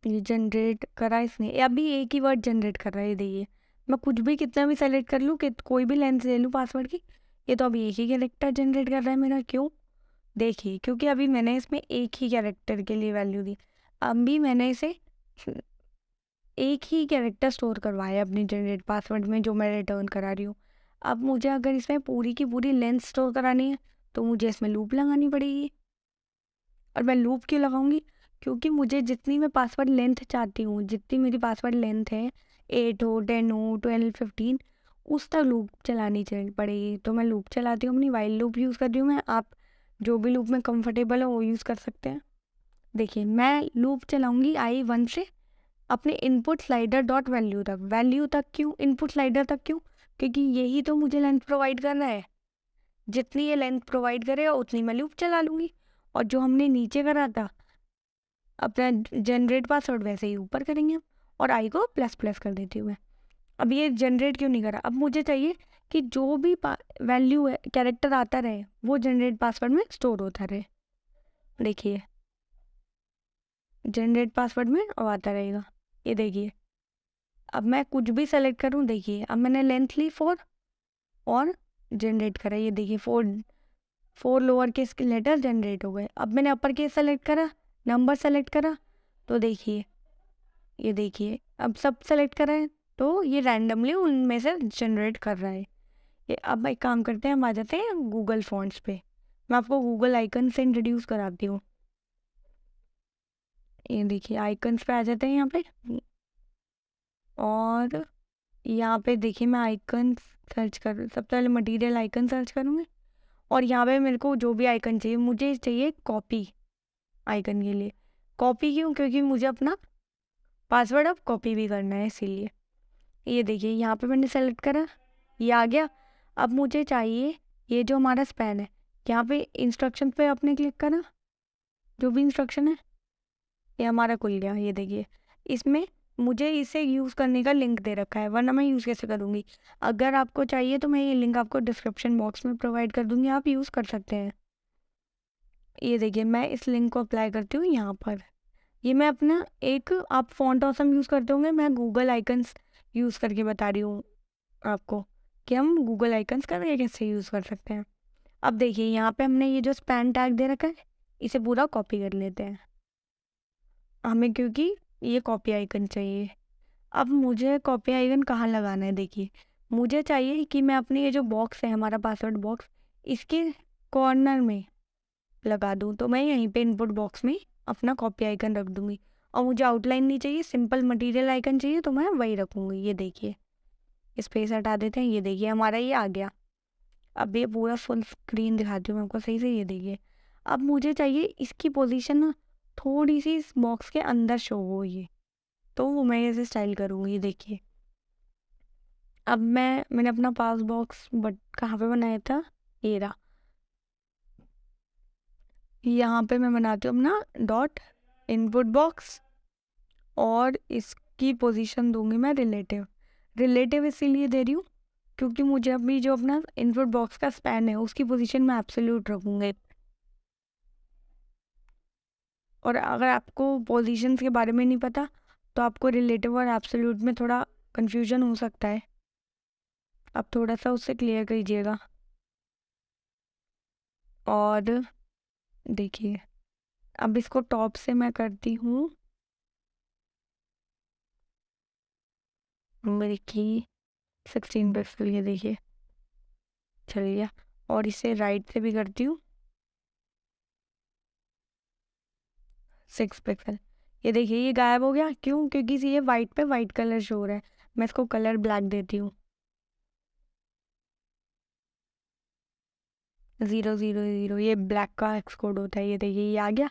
ये जनरेट करा इसने, अभी एक ही वर्ड जनरेट कर रहा है, ये देखिए मैं कुछ भी कितना भी सेलेक्ट कर लूँ कि कोई भी लेंथ ले लूँ पासवर्ड की, ये तो अभी एक ही कैरेक्टर जनरेट कर रहा है मेरा। क्यों, देखिए क्योंकि अभी मैंने इसमें एक ही कैरेक्टर के लिए वैल्यू दी, अभी मैंने इसे एक ही कैरेक्टर स्टोर करवाया अपनी जनरेट पासवर्ड में जो मैं रिटर्न करा रही हूँ। अब मुझे अगर इसमें पूरी की पूरी लेंथ स्टोर करानी है तो मुझे इसमें लूप लगानी पड़ेगी। और मैं लूप क्यों लगाऊंगी, क्योंकि मुझे जितनी मैं पासवर्ड लेंथ चाहती हूँ, जितनी मेरी पासवर्ड लेंथ है 8 हो 10 हो 12 15, उस तक लूप चलानी पड़ेगी। तो मैं लूप चलाती हूँ, अपनी वाइल लूप यूज़ कर रही हूँ मैं, आप जो भी लूप में कंफर्टेबल हो वो यूज़ कर सकते हैं। देखिए मैं लूप चलाऊंगी i1 से अपने इनपुट स्लाइडर डॉट वैल्यू तक क्यों, इनपुट स्लाइडर तक क्यों, क्योंकि यही तो मुझे लेंथ प्रोवाइड करना है। जितनी ये लेंथ प्रोवाइड करेगा उतनी मैं लूप चला लूँगी। और जो हमने नीचे करा था अपना जनरेट पासवर्ड, वैसे ही ऊपर करेंगे हम। और आई को प्लस प्लस कर देती हूँ मैं। अब ये जनरेट क्यों नहीं करा, अब मुझे चाहिए कि जो भी वैल्यू है कैरेक्टर आता रहे वो जनरेट पासवर्ड में स्टोर होता रहे। देखिए जनरेट पासवर्ड में अब आता रहेगा, ये देखिए। अब मैं कुछ भी सेलेक्ट करूँ, देखिए अब मैंने लेंथ ली 4 और जनरेट करा, ये देखिए 4 लोअर केस के लेटर जनरेट हो गए। अब मैंने अपर केस सेलेक्ट करा, नंबर सेलेक्ट करा, तो देखिए ये देखिए अब सब सेलेक्ट करा है तो ये रैंडमली उनमें से जनरेट कर रहा है ये। अब एक काम करते हैं, हम आ जाते हैं गूगल फॉन्ट्स पे। मैं आपको गूगल आइकन से इंट्रोड्यूस कराती हूँ। ये देखिए आइकन्स पे आ जाते हैं यहाँ पे, और यहाँ पे देखिए मैं आइकन सर्च कर, सबसे पहले मटेरियल आइकन सर्च करूँगी। और यहाँ पे मेरे को जो भी आइकन चाहिए, मुझे चाहिए कॉपी आइकन के लिए। कॉपी क्यों, क्योंकि मुझे अपना पासवर्ड अब कॉपी भी करना है, इसीलिए। ये देखिए यहाँ पे मैंने सेलेक्ट करा, ये आ गया। अब मुझे चाहिए ये जो हमारा स्पैन है, यहाँ पे इंस्ट्रक्शन पे आपने क्लिक करा, जो भी इंस्ट्रक्शन है ये हमारा खुल गया। ये देखिए इसमें मुझे इसे यूज़ करने का लिंक दे रखा है, वरना मैं यूज़ कैसे करूँगी। अगर आपको चाहिए तो मैं ये लिंक आपको डिस्क्रिप्शन बॉक्स में प्रोवाइड कर दूँगी, आप यूज़ कर सकते हैं। ये देखिए मैं इस लिंक को अप्लाई करती हूँ यहाँ पर। ये मैं अपना एक, आप फॉन्ट ऑसम यूज़ करते होंगे, मैं गूगल आइकन्स यूज़ करके बता रही हूँ आपको कि हम गूगल आइकन्स का कैसे यूज़ कर सकते हैं। अब देखिए यहाँ पे हमने ये जो स्पैन टैग दे रखा है, इसे पूरा कॉपी कर लेते हैं हमें, क्योंकि ये कॉपी आइकन चाहिए। अब मुझे कॉपी आइकन कहाँ लगाना है, देखिए मुझे चाहिए कि मैं अपनी ये जो बॉक्स है हमारा पासवर्ड बॉक्स, इसके कॉर्नर में लगा दूँ। तो मैं यहीं पे इनपुट बॉक्स में अपना कॉपी आइकन रख दूँगी। और मुझे आउटलाइन नहीं चाहिए, सिंपल मटेरियल आइकन चाहिए, तो मैं वही रखूँगी। ये देखिए स्पेस हटा देते हैं, ये देखिए हमारा ये आ गया। अब ये पूरा फुल स्क्रीन दिखाती हूँ मैं आपको सही से, ये देखिए। अब मुझे चाहिए इसकी पोजीशन ना थोड़ी सी इस बॉक्स के अंदर शो हो ये, तो वो मैं ऐसे स्टाइल करूँगी। देखिए अब मैंने अपना पास बॉक्स बट कहाँ पे बनाया था, ये रहा। यहाँ पे मैं बनाती हूँ अपना डॉट इनपुट बॉक्स, और इसकी पोजीशन दूंगी मैं रिलेटिव। रिलेटिव इसीलिए दे रही हूँ क्योंकि मुझे अभी जो अपना इनपुट बॉक्स का स्पैन है उसकी पोजीशन मैं एब्सोल्यूट रखूँगी। और अगर आपको पोजीशंस के बारे में नहीं पता तो आपको रिलेटिव और एब्सोल्यूट में थोड़ा कन्फ्यूजन हो सकता है, आप थोड़ा सा उससे क्लियर कीजिएगा। और देखिए अब इसको टॉप से मैं करती हूँ मेरी की 16 पिक्सल, ये देखिए चल गया। और इसे राइट से भी करती हूँ 6 पिक्सल, ये देखिए ये गायब हो गया। क्यों, क्योंकि ये वाइट पे वाइट कलर शो हो रहा है। मैं इसको कलर ब्लैक देती हूँ, 000, ये ब्लैक का एक्स कोड होता है। ये देखिए ये आ गया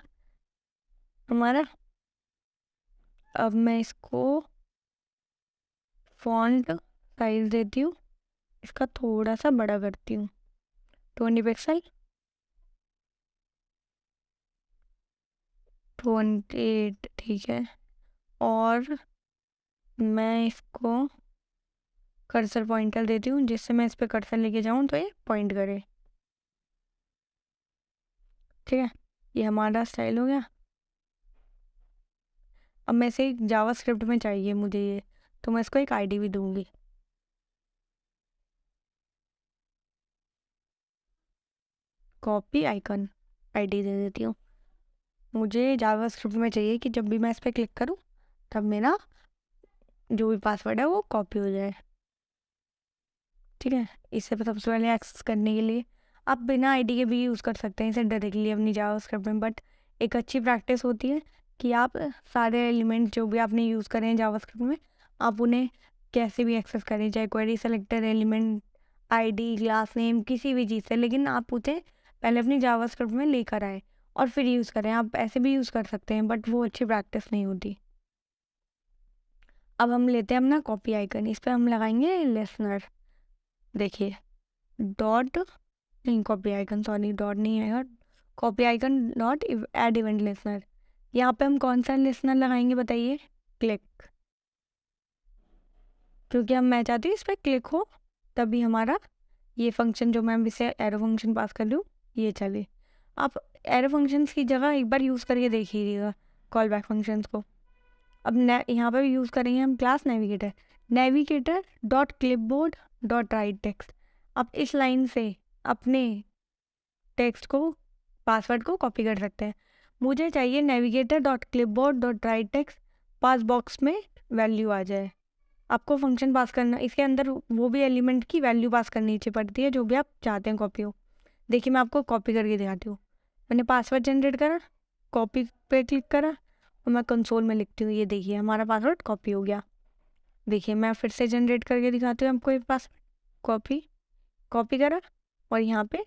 हमारा। अब मैं इसको फॉन्ट साइज देती हूँ, इसका थोड़ा सा बड़ा करती हूँ 20 पिक्सल, 28, ठीक है। और मैं इसको कर्सर पॉइंटर देती हूँ, जिससे मैं इस पर कर्सर लेके जाऊँ तो ये पॉइंट करे। ठीक है, ये हमारा स्टाइल हो गया। अब मैं से जावा स्क्रिप्ट में चाहिए मुझे ये, तो मैं इसको एक आईडी भी दूंगी। कॉपी आइकन आईडी दे देती हूँ। मुझे जावा स्क्रिप्ट में चाहिए कि जब भी मैं इस पर क्लिक करूँ तब मेरा जो भी पासवर्ड है वो कॉपी हो जाए। ठीक है, इससे सबसे पहले एक्सेस करने के लिए आप बिना आईडी के भी यूज़ कर सकते हैं इसे डायरेक्टली अपनी जावा स्क्रिप्ट में, बट एक अच्छी प्रैक्टिस होती है कि आप सारे एलिमेंट जो भी आपने यूज़ करें जावा स्क्रिप्ट में, आप उन्हें कैसे भी एक्सेस करें, चाहे query selector, element, ID, class name, किसी भी चीज़ से, लेकिन आप उसे पहले अपनी जावा स्क्रिप्ट में लेकर आए और फिर यूज़ करें। आप ऐसे भी यूज़ कर सकते हैं बट वो अच्छी प्रैक्टिस नहीं होती। अब हम लेते हैं अपना कॉपी आइकन, इस पर हम लगाएंगे लिसनर। देखिए डॉट, नहीं कॉपी आइकन, सॉरी डॉट नहीं आएगा, copy icon dot add event listener. यहाँ पे हम कौन सा लिसनर लगाएंगे बताइए? क्लिक, क्योंकि हम मैं चाहती हूँ इस पर क्लिक हो तभी हमारा ये फंक्शन जो मैं इसे एरो फंक्शन पास कर लूँ ये चले। आप एरो फंक्शंस की जगह एक बार यूज़ करके देख लीजिएगा कॉल बैक फंक्शंस को। अब यहाँ पर यूज़ करेंगे हम class navigator, navigator dot clipboard dot write text. आप इस लाइन से अपने टेक्स्ट को, पासवर्ड को कॉपी कर सकते हैं। मुझे चाहिए navigator dot clipboard dot write text, pass box में वैल्यू आ जाए। आपको फंक्शन पास करना, इसके अंदर वो भी एलिमेंट की वैल्यू पास करनी चाहिए पड़ती है जो भी आप चाहते हैं कॉपी हो। देखिए मैं आपको कॉपी करके दिखाती हूँ। मैंने पासवर्ड जनरेट करा, कॉपी पे क्लिक करा और मैं कंसोल में लिखती हूँ। ये देखिए हमारा पासवर्ड कॉपी हो गया। देखिए मैं फिर से जनरेट करके दिखाती हूँ आपको। एक पासवर्ड कॉपी करा और यहाँ पे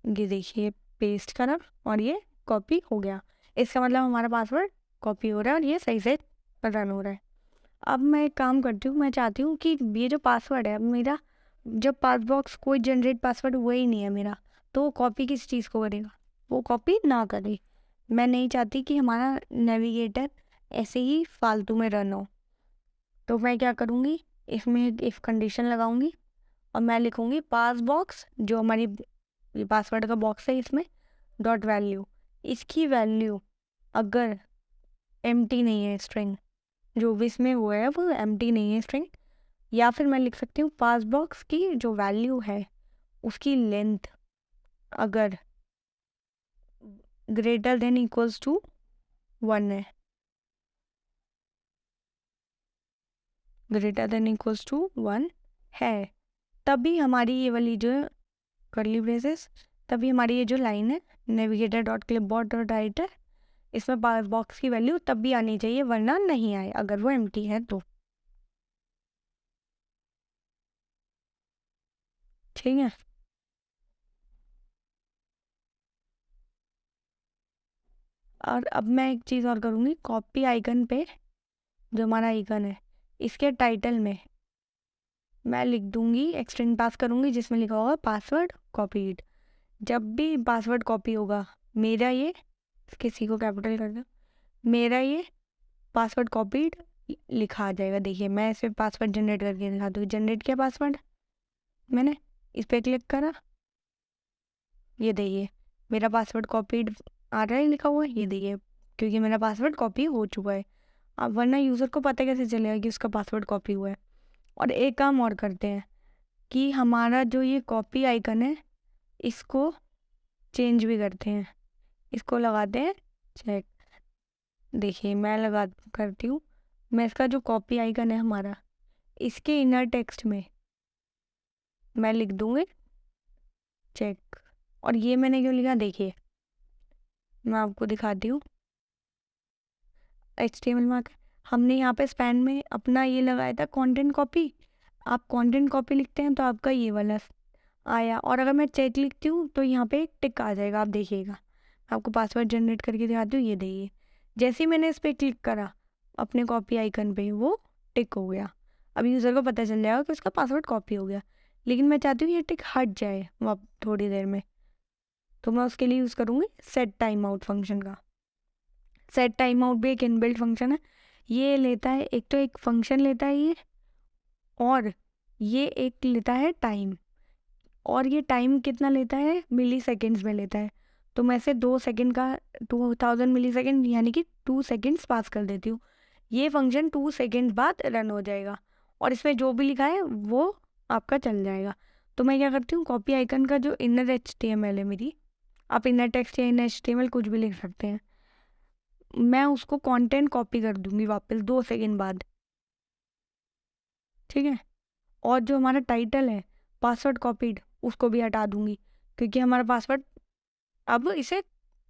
ये देखिए पेस्ट करा और ये कॉपी हो गया। इसका मतलब हमारा पासवर्ड कॉपी हो रहा है और ये सही से रन हो रहा है। अब मैं एक काम करती हूँ, मैं चाहती हूँ कि ये जो पासवर्ड है मेरा, जब पास बॉक्स कोई जनरेट पासवर्ड हुआ ही नहीं है मेरा, तो वो कॉपी किस चीज़ को करेगा? वो कॉपी ना करे। मैं नहीं चाहती कि हमारा नेविगेटर ऐसे ही फालतू में रन हो। तो मैं क्या करूँगी, इसमें एक इफ कंडीशन लगाऊंगी और मैं लिखूँगी पास बॉक्स, जो हमारी ये पासवर्ड का बॉक्स है इसमें, डॉट वैल्यू। इसकी वैल्यू अगर एम्प्टी नहीं है, स्ट्रिंग जो भी इसमें वो है वो एम्प्टी नहीं है स्ट्रिंग, या फिर मैं लिख सकती हूँ पास बॉक्स की जो वैल्यू है उसकी लेंथ अगर ग्रेटर देन इक्वल्स टू 1 है, ग्रेटर देन इक्वल्स टू 1 है, तभी हमारी ये वाली जो कर्ली ब्रेसेस, तभी हमारी ये जो लाइन है navigator dot clipboard dot right है, इसमें पास बॉक्स की वैल्यू तब भी आनी चाहिए, वरना नहीं आए अगर वो एम्प्टी है तो। ठीक है। और अब मैं एक चीज़ और करूँगी, कॉपी आइकन पे जो हमारा आइकन है इसके टाइटल में मैं लिख दूंगी, एक स्ट्रिंग पास करूँगी जिसमें लिखा होगा पासवर्ड कॉपीड। जब भी पासवर्ड कॉपी होगा मेरा ये, किसी को कैपिटल कर दो, मेरा ये पासवर्ड कॉपीड लिखा आ जाएगा। देखिए मैं इसे पासवर्ड जनरेट करके दिखा दूँ। जनरेट किया पासवर्ड मैंने, इस पर क्लिक करा, ये देखिए मेरा पासवर्ड कॉपीड आ रहा है लिखा हुआ है, ये देखिए क्योंकि मेरा पासवर्ड कॉपी हो चुका है। अब वरना यूज़र को पता कैसे चलेगा कि उसका पासवर्ड कॉपी हुआ है। और एक काम और करते हैं कि हमारा जो ये कॉपी आइकन है इसको चेंज भी करते हैं, इसको लगाते हैं चेक। देखिए मैं लगा करती हूँ, मैं इसका जो कॉपी आइकन है हमारा, इसके इनर टेक्स्ट में मैं लिख दूँगी चेक। और ये मैंने क्यों लिखा देखिए, मैं आपको दिखाती हूँ। HTML मार्क हमने यहाँ पे स्पैन में अपना ये लगाया था कंटेंट कॉपी। आप कंटेंट कॉपी लिखते हैं तो आपका ये वाला आया, और अगर मैं चेक लिखती हूँ तो यहाँ पे एक टिक आ जाएगा। आप देखिएगा, आपको पासवर्ड जनरेट करके दिखाती हूँ, ये देखिए जैसे ही मैंने इस पर क्लिक करा अपने कॉपी आइकन पे वो टिक हो गया। अब यूज़र को पता चल जाएगा कि उसका पासवर्ड कॉपी हो गया। लेकिन मैं चाहती हूँ ये टिक हट जाए थोड़ी देर में, तो मैं उसके लिए यूज़ करूँगी सेट टाइम आउट फंक्शन का। सेट टाइम आउट भी एक इनबिल्ट फंक्शन है। ये लेता है, एक तो एक फंक्शन लेता है ये, और ये एक लेता है टाइम। और ये टाइम कितना लेता है? मिली सेकेंड्स में लेता है। तो मैं इसे 2 सेकेंड का 2000 मिली सेकेंड यानी कि 2 सेकेंड्स पास कर देती हूँ। ये फंक्शन 2 सेकेंड बाद रन हो जाएगा और इसमें जो भी लिखा है वो आपका चल जाएगा। तो मैं क्या करती हूँ, कॉपी आइकन का जो इनर HTML है मेरी, आप इनर टेक्स्ट या इनर HTML कुछ भी लिख सकते हैं, मैं उसको कंटेंट कॉपी कर दूंगी वापस 2 सेकेंड बाद। ठीक है। और जो हमारा टाइटल है पासवर्ड कॉपीड, उसको भी हटा दूंगी क्योंकि हमारा पासवर्ड, अब इसे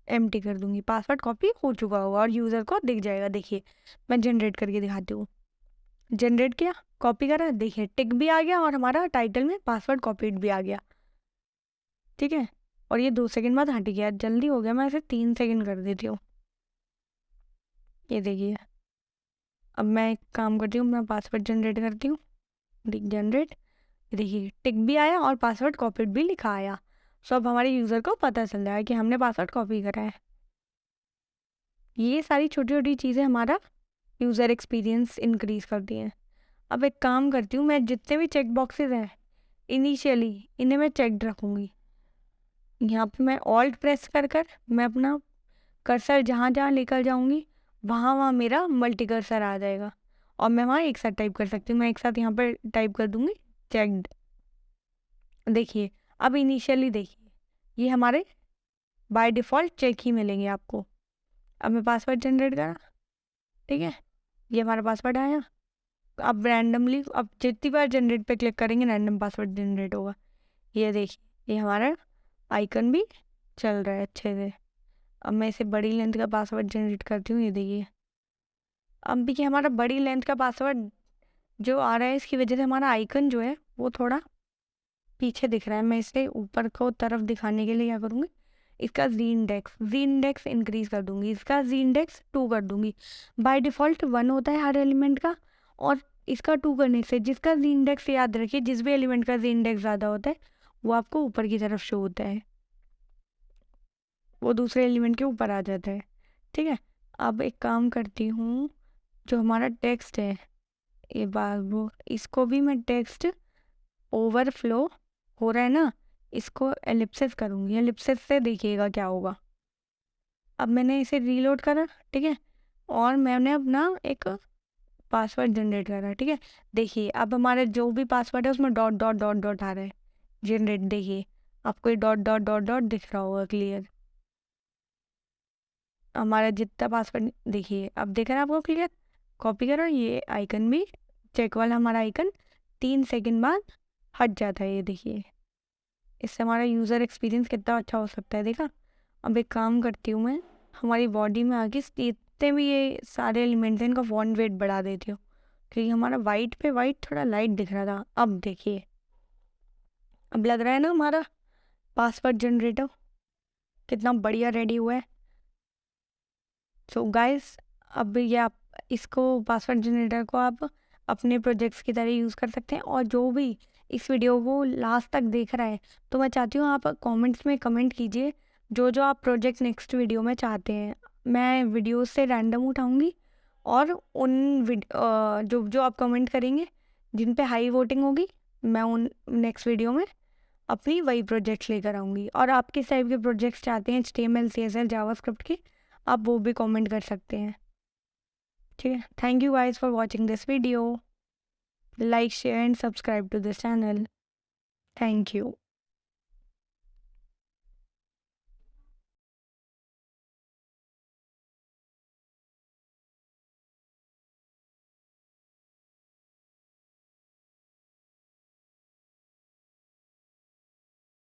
एम्प्टी कर दूंगी, पासवर्ड कॉपी हो चुका होगा और यूज़र को दिख जाएगा। देखिए मैं जनरेट करके दिखाती हूँ। जनरेट किया, कॉपी करा, देखिए टिक भी आ गया और हमारा टाइटल में पासवर्ड कॉपीड भी आ गया। ठीक है। और ये 2 सेकंड बाद हट गया, जल्दी हो गया, मैं इसे 3 सेकंड कर देती हूँ। ये देखिए, अब मैं एक काम करती हूँ, मैं पासवर्ड जनरेट करती हूँ, जनरेट। देखिए टिक भी आया और पासवर्ड कॉपीड भी लिखा आया। सो अब हमारे यूज़र को पता चल रहा है कि हमने पासवर्ड कॉपी करा है। ये सारी छोटी छोटी चीज़ें हमारा यूज़र एक्सपीरियंस इंक्रीज करती हैं। अब एक काम करती हूँ, मैं जितने भी चेक बॉक्सेस हैं इनिशियली इन्हें मैं चेकड रखूँगी। यहाँ पे मैं ऑल्ट प्रेस कर कर मैं अपना कर्सर जहाँ जहाँ लेकर जाऊँगी वहाँ वहाँ मेरा मल्टी कर्सर आ जाएगा और मैं वहाँ एक साथ टाइप कर सकती हूँ। मैं एक साथ यहाँ पर टाइप कर दूँगी चेकड। देखिए अब इनिशियली देखिए ये हमारे बाय डिफ़ॉल्ट चेक ही मिलेंगे आपको। अब मैं पासवर्ड जनरेट करा, ठीक है, ये हमारा पासवर्ड आया। अब रैंडमली अब जितनी बार जनरेट पे क्लिक करेंगे रैंडम पासवर्ड जनरेट होगा। ये देखिए ये हमारा आइकन भी चल रहा है अच्छे से। अब मैं इसे बड़ी लेंथ का पासवर्ड जनरेट करती हूँ। ये देखिए अब भी ये हमारा बड़ी लेंथ का पासवर्ड जो आ रहा है इसकी वजह से हमारा आइकन जो है वो थोड़ा पीछे दिख रहा है। मैं इसे ऊपर को तरफ दिखाने के लिए क्या करूँगी, इसका जी इंडेक्स इंक्रीज कर दूंगी, इसका जी इंडेक्स 2 कर दूंगी। बाय डिफ़ॉल्ट 1 होता है हर एलिमेंट का, और इसका 2 करने से जिसका जी इंडेक्स, याद रखिए जिस भी एलिमेंट का जी इंडेक्स ज़्यादा होता है वो आपको ऊपर की तरफ शो होता है, वो दूसरे एलिमेंट के ऊपर आ जाता है, ठीक है। अब एक काम करती हूँ, जो हमारा टेक्स्ट है ये बार वो इसको भी मैं टेक्स्ट ओवरफ्लो हो रहा है ना, इसको एलिप्सिस करूँगी। एलिप्सिस से देखिएगा क्या होगा। अब मैंने इसे रीलोड करा, ठीक है, और मैंने अपना एक पासवर्ड जनरेट करा, ठीक है। देखिए अब हमारा जो भी पासवर्ड है उसमें डॉट डॉट डॉट डॉट आ रहा है जनरेट। देखिए आपको ये डॉट डॉट डॉट डॉट दिख रहा होगा क्लियर। हमारा जितना पासवर्ड देखिए अब दिख रहा है आपको क्लियर। कॉपी करो, ये आइकन भी चेक वाला हमारा आइकन 3 सेकंड बाद हट जाता है। ये देखिए इससे हमारा यूज़र एक्सपीरियंस कितना अच्छा हो सकता है, देखा। अब एक काम करती हूँ, मैं हमारी बॉडी में आके जितने भी ये सारे एलिमेंट्स हैं इनका फॉन्ट वेट बढ़ा देती हूँ, क्योंकि हमारा वाइट पे वाइट थोड़ा लाइट दिख रहा था। अब देखिए अब लग रहा है ना हमारा पासवर्ड जनरेटर कितना बढ़िया रेडी हुआ है। सो गाइस अब ये आप इसको पासवर्ड जनरेटर को आप अपने प्रोजेक्ट्स की तरह यूज़ कर सकते हैं। और जो भी इस वीडियो को लास्ट तक देख रहा है तो मैं चाहती हूँ आप कमेंट्स में कमेंट कीजिए जो जो आप प्रोजेक्ट नेक्स्ट वीडियो में चाहते हैं। मैं वीडियोस से रैंडम उठाऊंगी और उन जो जो आप कमेंट करेंगे जिन पे हाई वोटिंग होगी मैं उन नेक्स्ट वीडियो में अपनी वही प्रोजेक्ट्स लेकर आऊँगी। और आप किस टाइप के प्रोजेक्ट्स चाहते हैं HTML CSS जावास्क्रिप्ट के, आप वो भी कमेंट कर सकते हैं, ठीक है। Thank you guys for watching this video. Like share and subscribe to this channel. Thank you.